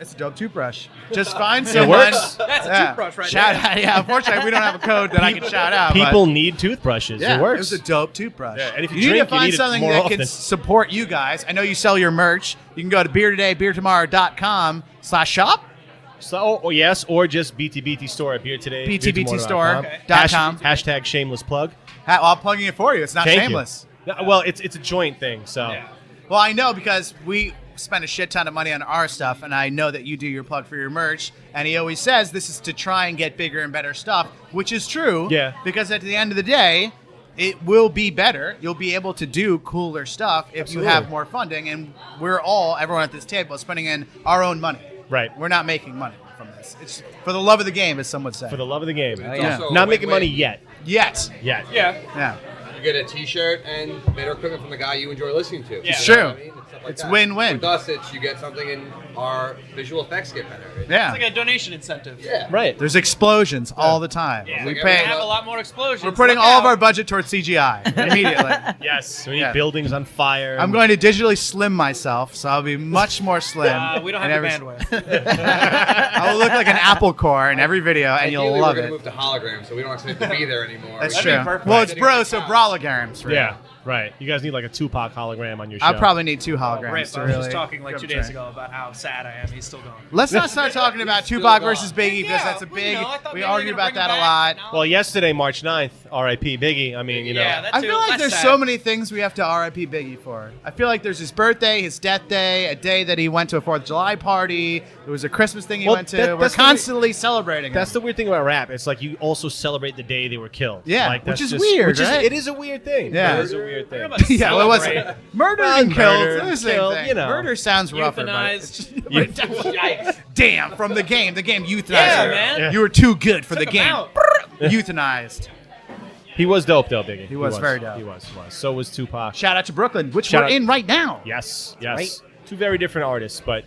C: It's a dope toothbrush. Just find someone.
A: works.
E: That's a toothbrush right
C: shout
E: there.
C: Out, yeah, unfortunately, we don't have a code that I can shout out. but-
A: People need toothbrushes.
C: Yeah,
A: it works.
C: was a dope toothbrush.
A: Yeah, and if you
C: need
A: drink,
C: to find
A: you need it
C: something
A: more
C: that
A: often.
C: can support you guys. I know you sell your merch. You can go to beertoday.beertomorrow.com/shop.
A: So, yes, or just BTBT store at Beer Today.
C: BTBTstore.com.
A: Hashtag shameless plug.
C: Well, I'm plugging it for you. It's not
A: Thank
C: shameless.
A: you. No, well, it's a joint thing, so.
E: Yeah.
C: Well, I know because we spend a shit ton of money on our stuff, and I know that you do your plug for your merch. And he always says this is to try and get bigger and better stuff, which is true.
A: Yeah.
C: Because at the end of the day, it will be better. You'll be able to do cooler stuff if
A: Absolutely.
C: you have more funding. And everyone at this table, is spending in our own money.
A: Right.
C: We're not making money from this. It's for the love of the game, as some would say.
A: For the love of the game.
B: Oh, yeah.
D: Also a
A: Not making
D: win-win.
A: money yet.
C: Yet.
A: Yet.
E: Yeah.
C: Yeah.
D: You get a T-shirt and better equipment from the guy you enjoy listening to.
E: It's
D: You know
C: true.
D: what I mean? Stuff like
C: It's
D: that.
C: win-win.
D: With us, it's you get something and our visual effects get better.
C: Yeah.
E: It's like a donation incentive.
D: Yeah.
A: Right.
C: There's explosions all the time.
E: Yeah.
C: We
D: Like
E: We're
C: pay.
E: gonna have a lot more explosions.
C: We're putting
E: Look
C: all of
E: out.
C: our budget towards CGI immediately.
A: Yes. We need
C: Yeah.
A: buildings on fire.
C: I'm going to digitally slim myself, so I'll be much more slim.
E: We don't
C: in
E: have the
C: every-
E: bandwidth.
C: I will look like an apple core in every video, and you'll
D: Ideally,
C: love
D: we're
C: it.
D: gonna move to hologram, so we don't actually have to be there anymore.
C: That's
D: We
C: true.
D: can be
E: perfect.
C: Well, it's
D: sitting
C: bro,
D: on
C: so
D: top.
C: brolograms. Right?
A: Yeah. Right. You guys need like a Tupac hologram on your show.
C: I probably need 2 holograms
E: Rip,
C: to
E: I was
C: really.
E: just talking like
C: go
E: 2
C: for
E: days
C: it.
E: ago about how sad I am. He's still gone.
C: Let's not start talking about
D: Still
C: Tupac
D: gone.
C: versus Biggie because
E: Yeah,
C: that's a
E: well,
C: big.
E: you know, I thought
C: we
E: maybe they
C: argue
E: were gonna
C: about that
E: bring
C: a
E: him back,
C: lot.
E: but no.
A: Well, yesterday, March 9th, R.I.P. Biggie. I mean, you know.
E: Yeah, that
C: I
E: too.
C: feel like
E: That's
C: there's
E: sad.
C: so many things we have to RIP Biggie for. I feel like there's his birthday, his death day, a day that he went to a 4th of July party. There was a Christmas thing he
A: Well,
C: went to.
A: that-
C: We're
A: that's the
C: constantly celebrating
A: That's
C: him.
A: the weird thing about rap. It's like you also celebrate the day they were killed.
C: Yeah,
A: like, that's
C: which is
A: just-
C: weird,
A: which is-
C: right?
A: It is a weird thing.
C: Yeah.
A: It is a weird thing.
E: We're about to
C: Yeah, what was
E: celebrate.
C: it? Murdered
A: Well,
C: and killed.
A: murdered,
C: They're the same
A: killed,
C: thing.
A: you know.
C: Murder sounds rougher. But
E: Euthanized.
C: it's just-
E: Yikes.
C: Damn, from the game. The game euthanized.
E: Yeah,
C: you.
E: man.
A: Yeah.
C: You were too good for the
E: Took him
C: game.
E: out.
C: Euthanized.
A: He was dope, though, Biggie.
C: He was very dope.
A: He was. So was Tupac.
C: Shout out to Brooklyn, which
A: Shout
C: we're
A: out-
C: in right now.
A: Yes, yes.
C: Right.
A: Two very different artists, but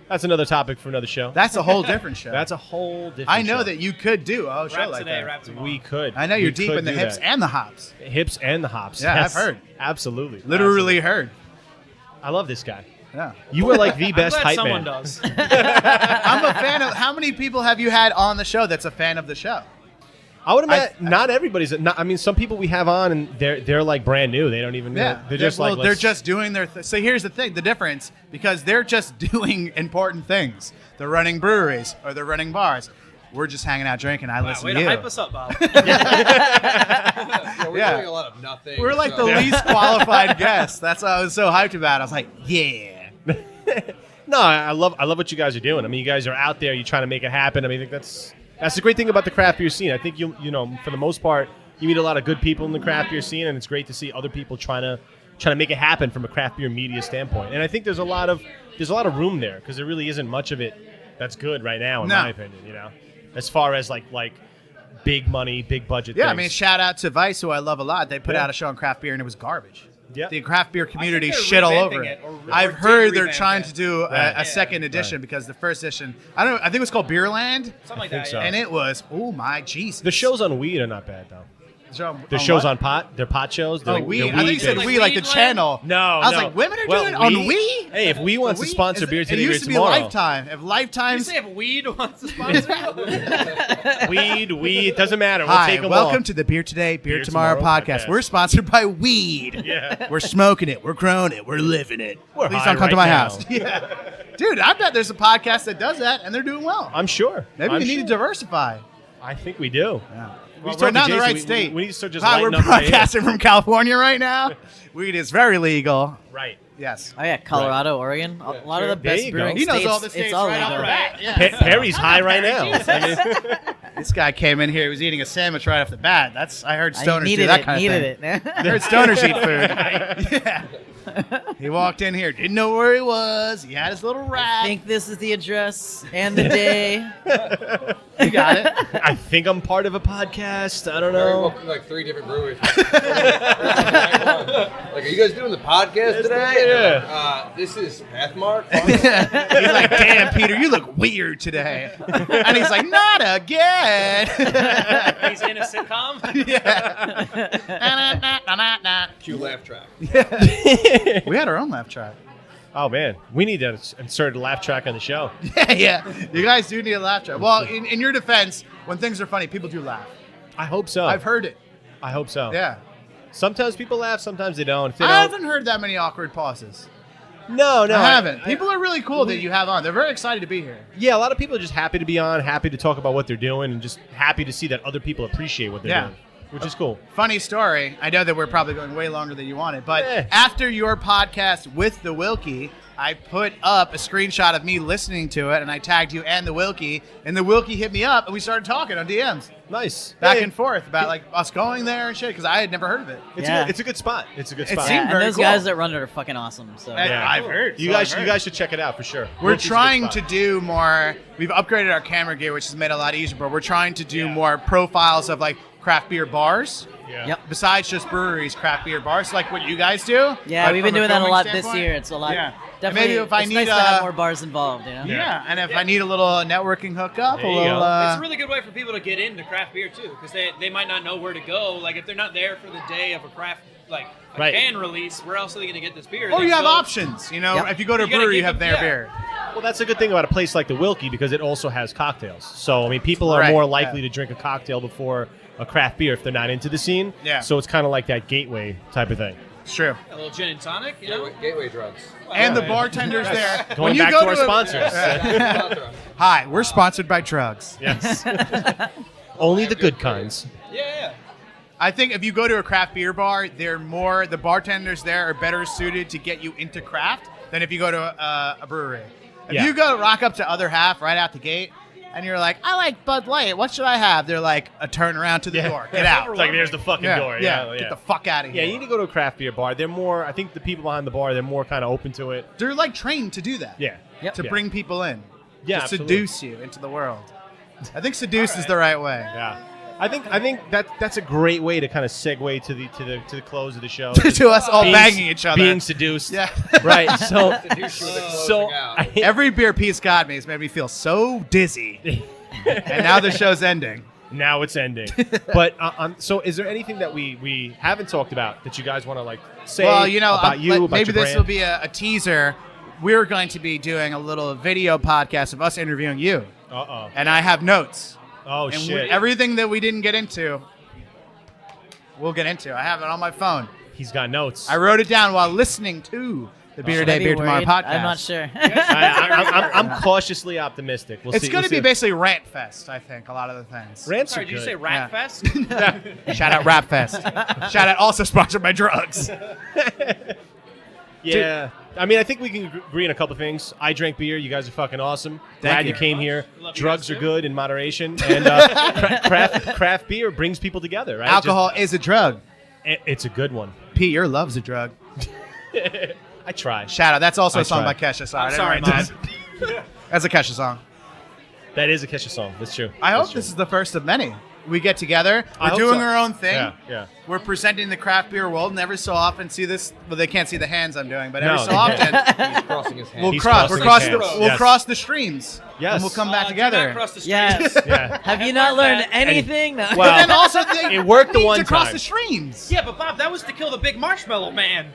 A: that's another topic for another show.
C: That's a whole different show.
A: That's a whole different
C: I know
A: show.
C: that you could do a show
E: Rap
C: like
E: today,
C: that.
E: rap tomorrow.
A: We could.
C: I know you're
A: We
C: deep
A: could
C: in the
A: do
C: hips
A: that.
C: and the hops.
A: Hips and the hops.
C: Yeah,
A: Yes.
C: I've heard.
A: Absolutely.
C: Literally
A: Absolutely.
C: heard.
A: I love this guy.
C: Yeah.
A: You were like the
E: I'm
A: best
E: glad
A: hype
E: someone
A: man.
E: does.
C: I'm a fan of. How many people have you had on the show that's a fan of the show?
A: I would imagine not everybody's. Not, I mean, some people we have on and they're like brand new. They don't even know.
C: Yeah,
A: They're just like
C: they're
A: let's-
C: just doing their. So here's the thing: the difference, because they're just doing important things. They're running breweries or they're running bars. We're just hanging out drinking. I
E: Wow,
C: listen
E: way
C: to
E: to
C: you.
E: hype us up, Bob.
D: Yeah, we're
C: Yeah.
D: doing a lot of nothing.
C: We're like the
D: so-
C: least qualified guests. That's what I was so hyped about. I was like, yeah.
A: No, I love what you guys are doing. I mean, you guys are out there. You're trying to make it happen. I mean, I think that's the great thing about the craft beer scene. I think you know for the most part you meet a lot of good people in the craft beer scene, and it's great to see other people trying to make it happen from a craft beer media standpoint. And I think there's a lot of room there because there really isn't much of it that's good right now, in
C: No.
A: my opinion. You know, as far as like big money, big budget.
C: Yeah, I
A: things.
C: mean, shout out to Vice, who I love a lot. They put
A: Yeah.
C: out a show on craft beer, and it was garbage.
A: Yeah.
C: The craft beer community
E: they're
C: shit all
E: revamping
C: over
E: it,
C: it.
E: or
C: I've
E: did
C: heard they're
E: revamp
C: trying
E: it.
C: to do
A: Right.
C: a second edition
A: Right.
C: because the first edition, I think it was called Beerland,
E: Something like
A: think
E: that.
A: so.
E: Yeah.
C: and it was, oh my Jesus.
A: the shows on weed are not bad though.
C: The
A: The shows
C: what?
A: on pot, they're pot shows. They're
C: Oh,
A: like-
C: weed.
A: they're
C: I think you said
A: based.
C: we like the
E: Weedland?
C: channel.
A: No,
C: I was
A: no.
C: like, women are
A: Well,
C: doing it on
A: we-
C: we.
A: Hey, if we wants to sponsor Beer Today,
C: It
A: Beer
C: used to be
A: Tomorrow.
C: Lifetime. If
E: Did you
C: Lifetime's
E: say if weed wants to sponsor you?
A: Weed, doesn't matter. We'll
C: Hi,
A: take them
C: welcome
A: all.
C: to the Beer Today, Beer,
A: Beer
C: Tomorrow,
A: Tomorrow
C: podcast.
A: podcast.
C: We're sponsored by weed.
A: Yeah.
C: We're smoking it. We're growing it. We're living it.
A: We're
C: Please
A: high
C: don't come to
A: right
C: my
A: now.
C: house. Yeah. Dude, I bet there's a podcast that does that, and they're doing well.
A: I'm sure.
C: Maybe
A: I'm
C: we need to
A: sure.
C: diversify.
A: I think we do.
C: Yeah.
A: We
C: Well,
A: just
C: we're
A: talked
C: not
A: to
C: in the
A: Jason.
C: right state.
A: We need to start just
C: Hi, we're
A: lighting up the radio.
C: broadcasting from California right now. Weed is very legal.
A: Right.
C: Yes.
B: Oh yeah, Colorado, Oregon. A lot of the
A: There
B: best
A: you go.
B: brewing
C: He knows
B: states.
C: all the states
B: it's all
C: right off
B: legal.
C: the bat. Yeah.
A: Perry's high right now. I mean,
C: This guy came in here. He was eating a sandwich right off the bat. I heard
B: I
C: stoners do
B: needed
C: that
B: it.
C: kind of
B: Needed
C: thing.
B: it.
C: I heard stoners eat food. Yeah. He walked in here, didn't know where he was. He had his little
B: I
C: rat.
B: think this is the address and the day.
C: You got it.
A: I think I'm part of a podcast. I don't
D: Barry
A: know.
D: walked through like 3 different breweries. Like, are you guys doing the podcast today?
A: Yeah.
D: This is Pathmark.
C: He's like, damn, Peter, you look weird today. And he's like, not again.
E: He's in a sitcom.
C: Yeah.
D: Cue laugh track.
C: We had our own laugh track.
A: Oh man, we need to insert a laugh track on the show.
C: Yeah. You guys do need a laugh track. Well, in your defense, when things are funny, people do laugh.
A: I hope so.
C: I've heard it.
A: I hope so.
C: Yeah.
A: Sometimes people laugh, sometimes they don't. If they
C: I
A: don't,
C: haven't heard that many awkward pauses.
A: no,
C: I haven't. People are really cool that you have on. They're very excited to be here.
A: Yeah, a lot of people are just happy to be on, happy to talk about what they're doing, and just happy to see that other people appreciate what they're doing, which is cool.
C: Funny story. I know that we're probably going way longer than you wanted, but
A: Eh.
C: after your podcast with the Wilkie, I put up a screenshot of me listening to it, and I tagged you and the Wilkie, and the Wilkie hit me up, and we started talking on DMs.
A: Nice.
C: Back
A: Hey,
C: and forth about like us going there and shit, because I had never heard of it.
A: It's a good spot. It's a good
C: It
A: spot.
C: seemed
B: Yeah, and
C: very
B: those
C: cool.
B: guys that run it are fucking awesome. So
C: And
A: Yeah.
C: I've heard.
A: You
C: so
A: guys,
C: I've
A: you
C: heard.
A: guys should check it out for sure.
C: We're
A: Wilkie's a good
C: trying
A: spot.
C: to do more. We've upgraded our camera gear, which has made it a lot easier. But we're trying to do more profiles of like craft beer bars.
A: Yeah.
B: Yep.
C: Besides just breweries, craft beer bars, like what you guys do.
B: yeah,
C: Like,
B: we've been
C: from
B: doing that a
C: filming
B: lot this
C: standpoint.
B: year. It's a lot.
C: Yeah. And
B: Definitely.
C: maybe if I
B: it's
C: need
B: nice to have more bars involved. You know.
C: Yeah, and if I need a little networking hookup,
A: There
C: a
A: you
C: little.
A: go.
E: It's a really good way for people to get into craft beer too, because they might not know where to go. Like if they're not there for the day of a craft like a
A: Right.
E: can release, where else are they going to get this beer?
C: or
E: They
C: you have
E: go-
C: options. You know,
B: Yep.
C: if you go to a
E: You gotta
C: brewery, you
E: give
C: have
E: them-
C: their
E: yeah.
C: beer.
A: Well, that's a good thing about a place like the Wilkie because it also has cocktails. So I mean, people are
C: Right,
A: more likely
C: yeah.
A: to drink a cocktail before a craft beer if they're not into the scene.
C: Yeah.
A: So it's kind of like that gateway type of thing.
C: It's true.
E: A little gin and tonic, you know.
D: Gateway drugs.
C: And the
A: man.
C: bartenders there.
A: Going
C: when you
A: back
C: go
A: to our
C: a-
A: sponsors.
C: Hi, we're sponsored by drugs.
A: Yes. Only the good kinds.
E: Yeah.
C: I think if you go to a craft beer bar, the bartenders there are better suited to get you into craft than if you go to a brewery. If
A: Yeah.
C: you go rock up to other half right out the gate, and you're like, I like Bud Light. What should I have? They're like, a turn around to the door. Get out.
A: It's like there's the fucking door. Yeah.
C: Get the fuck out of
A: Yeah,
C: here.
A: you need to go to a craft beer bar. They're more. I think the people behind the bar, they're more kind of open to it.
C: They're like trained to do that.
A: Yeah.
B: Yep.
C: To
A: Yeah.
C: bring people in.
A: Yeah,
C: To
A: absolutely.
C: seduce you into the world. I think seduce is the right way.
A: Yeah. I think that's a great way to kind of segue to the close of the show.
C: To us all
A: Being-
C: banging each other.
A: being seduced.
C: Yeah.
A: Right. So
D: So,
C: Every beer Pete's got me has made me feel so dizzy. And now the show's ending.
A: now it's ending. But so is there anything that we haven't talked about that you guys want to like say
C: Well, you know,
A: about you, about
C: maybe
A: your
C: this
A: brand?
C: will be a teaser. We're going to be doing a little video podcast of us interviewing you.
A: Uh-oh.
C: And I have notes.
A: Oh,
C: And
A: shit.
C: everything that we didn't get into, we'll get into. I have it on my phone.
A: He's got notes.
C: I wrote it down while listening to the Beer
B: Should I
C: Today,
B: be
C: Beer Tomorrow
B: worried?
C: podcast.
B: I'm not sure.
A: I'm cautiously optimistic. We'll
C: It's
A: see.
C: going to
A: we'll
C: be
A: see.
C: basically Rant Fest, I think, a lot of the things.
A: Rants
E: Sorry,
A: are
E: did you
A: good.
E: say Rat
C: Yeah.
E: Fest?
C: Shout out Rap Fest. Shout out also sponsored by drugs.
A: Yeah. I mean, I think we can agree on a couple things. I drank beer. You guys are fucking awesome. Glad you
C: you.
A: came here.
E: Love you
A: Drugs
E: guys,
A: are
E: too.
A: good in moderation, and craft beer brings people together. Right?
C: Alcohol is a drug.
A: It's a good one.
C: Pete, your love's a drug.
A: I try.
C: Shout out. That's also
A: I
C: a song
A: tried.
C: by Kesha. Sorry,
E: I'm
C: I
E: sorry,
C: didn't write that. That's a Kesha song.
A: That is a Kesha song. That's true.
C: I
A: That's
C: hope
A: true.
C: this is the first of many. We get together.
A: I
C: We're
A: hope
C: doing
A: so.
C: our own thing.
A: Yeah, yeah.
C: We're presenting the craft beer world. Never so often see this. Well, they can't see the hands I'm doing, but every
A: No,
C: so
A: they
C: often
D: He's crossing his hands.
C: we'll
A: He's
C: cross.
A: crossing
C: We'll cross
A: his
C: the.
A: hands.
C: We'll
A: Yes.
C: cross the streams.
A: Yes.
C: And we'll come back
E: Do
C: together.
E: not cross the street.
B: Yes.
A: Yeah.
B: Have you not learned anything? No.
C: But
A: Well,
C: then also,
A: it worked the
C: need
A: one
C: to cross
A: time.
C: the streams.
E: Yeah, but Bob, that was to kill the big marshmallow man.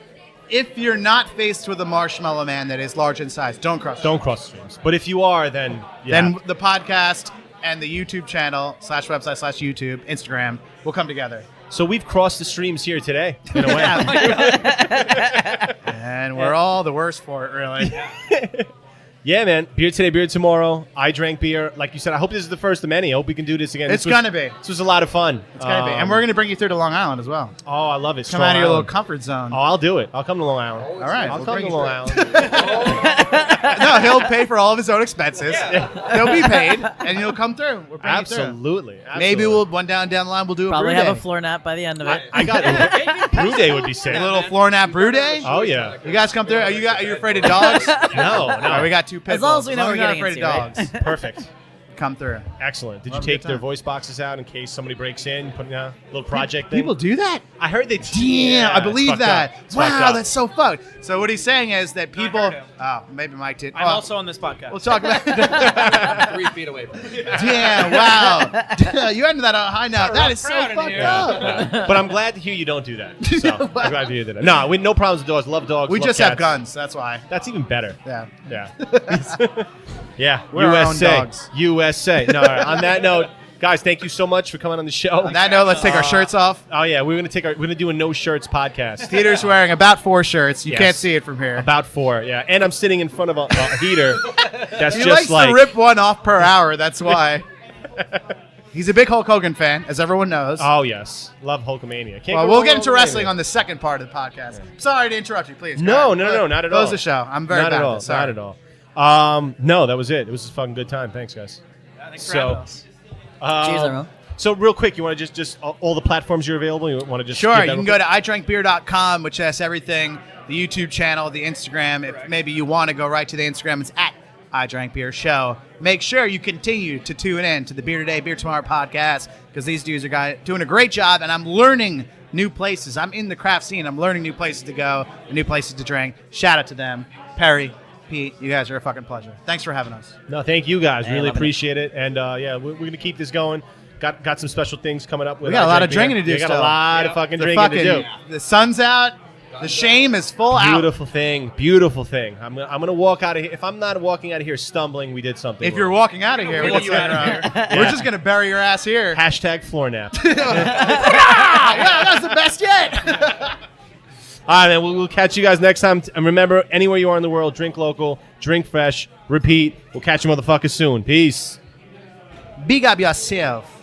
C: If you're not faced with a marshmallow man that is large in size, don't cross.
A: Don't cross the streams. But if you are, then
C: Then the podcast and the YouTube channel / website / YouTube Instagram will come together.
A: So we've crossed the streams here today, in a way.
C: And we're all the worse for it, really.
A: Yeah, man. Beer today, beer tomorrow. I drank beer. Like you said, I hope this is the first of many. I hope we can do this again.
C: It's gonna be.
A: This was a lot of fun.
C: It's gonna be, and we're gonna bring you through to Long Island as well.
A: Oh, I love it.
C: Come
A: Strong
C: out of your little
A: Island.
C: comfort zone.
A: Oh, I'll do it. I'll come to Long Island.
C: All right,
A: I'll
C: we'll
A: come
C: bring
A: to
C: you
A: Long
C: through.
A: Island.
C: No, he'll pay for all of his own expenses. They'll be paid, and you'll come through. We'll bring you through.
A: Absolutely.
C: Maybe we'll down the line. We'll do a
B: Probably
C: brew
B: have
C: day.
B: a floor nap by the end of it.
A: I got Brew Day would be sick.
C: A little floor nap brew day.
A: Oh yeah.
C: You guys come through. Are you afraid of dogs?
A: No,
C: All right, we got 2 pit
B: As long
C: bulls.
B: as we know we're
C: you're not
B: getting
C: afraid
B: into,
C: of dogs.
A: Perfect.
C: Come through.
A: Excellent. Did you
C: Love a
A: take
C: good
A: their
C: time.
A: voice boxes out in case somebody breaks in? Put a little project thing.
C: People do that?
A: I heard they.
C: Damn,
A: Yeah,
C: I believe
A: it's fucked
C: that.
A: up. It's fucked
C: Wow,
A: up.
C: that's so fucked. So what he's saying is that people.
E: heard him.
C: Oh, maybe Mike did.
E: I'm also on this podcast.
C: We'll talk about.
D: 3 feet away from me.
C: Damn! Wow. You ended that on a high note. That is so
E: crowd in
C: fucked
E: here.
C: up.
A: But I'm glad to hear you don't do that. So I'm glad to hear that. No, we no problems with dogs. Love dogs.
C: We
A: love
C: just
A: cats.
C: have guns. That's why.
A: That's even better.
C: Yeah.
A: Yeah. Yeah.
C: We're our own
A: USA.
C: dogs.
A: USA. No. All right. On that note, guys, thank you so much for coming on the show.
C: On that note, let's take our shirts off.
A: Oh yeah, we're gonna do a no shirts podcast.
C: Peter's wearing about 4 shirts. You
A: Yes.
C: can't see it from here.
A: About 4, yeah. And I'm sitting in front of a heater. That's
C: He
A: just
C: likes to rip one off per hour. That's why. He's a big Hulk Hogan fan, as everyone knows.
A: Oh yes, love Hulkamania. Can't
C: Well,
A: go
C: we'll
A: wrong
C: get
A: with
C: into wrestling
A: Hulkamania.
C: on the second part of the podcast. Sorry to interrupt you, please.
A: No,
C: Go ahead.
A: no, not at
C: Close
A: all.
C: the show. I'm very
A: not
C: bad
A: at all.
C: this. Sorry.
A: Not at all. No, that was it. It was a fucking good time. Thanks, guys.
E: Thanks for
A: So-
E: having us.
B: Cheers, everyone.
A: So real quick, you want to just all the platforms you're available? You want to just
C: Sure,
A: give
C: you
A: that
C: can
A: real
C: go
A: quick?
C: to iDrankBeer.com, which has everything, the YouTube channel, the Instagram. If maybe you want to go right to the Instagram, it's at iDrankBeer Show. Make sure you continue to tune in to the Beer Today, Beer Tomorrow podcast, because these dudes are doing a great job, and I'm learning new places. I'm in the craft scene. I'm learning new places to go, new places to drink. Shout out to them. Perry, Pete, you guys are a fucking pleasure. Thanks for having us.
A: No, thank you guys.
B: Hey,
A: really
B: loving it.
A: appreciate it. And yeah, we're gonna keep this going. Got some special things coming up. With
C: We got a lot of
A: iDrankBeer.
C: drinking to do
A: We got
C: still.
A: a lot of fucking
C: The
A: drinking to do.
C: the sun's out. The shame is full out.
A: Beautiful thing. Beautiful thing. I'm gonna walk out of here. If I'm not walking out of here stumbling, we did something.
C: If you're
A: wrong.
C: walking out of here,
E: We'll
C: what's
E: pull you out
C: going
E: of
C: on? We're just gonna bury your ass here.
A: Hashtag floor nap.
C: Yeah, that's the best yet.
A: All right, man. We'll catch you guys next time. And remember, anywhere you are in the world, drink local, drink fresh, repeat. We'll catch you motherfuckers soon. Peace.
C: Big up yourself.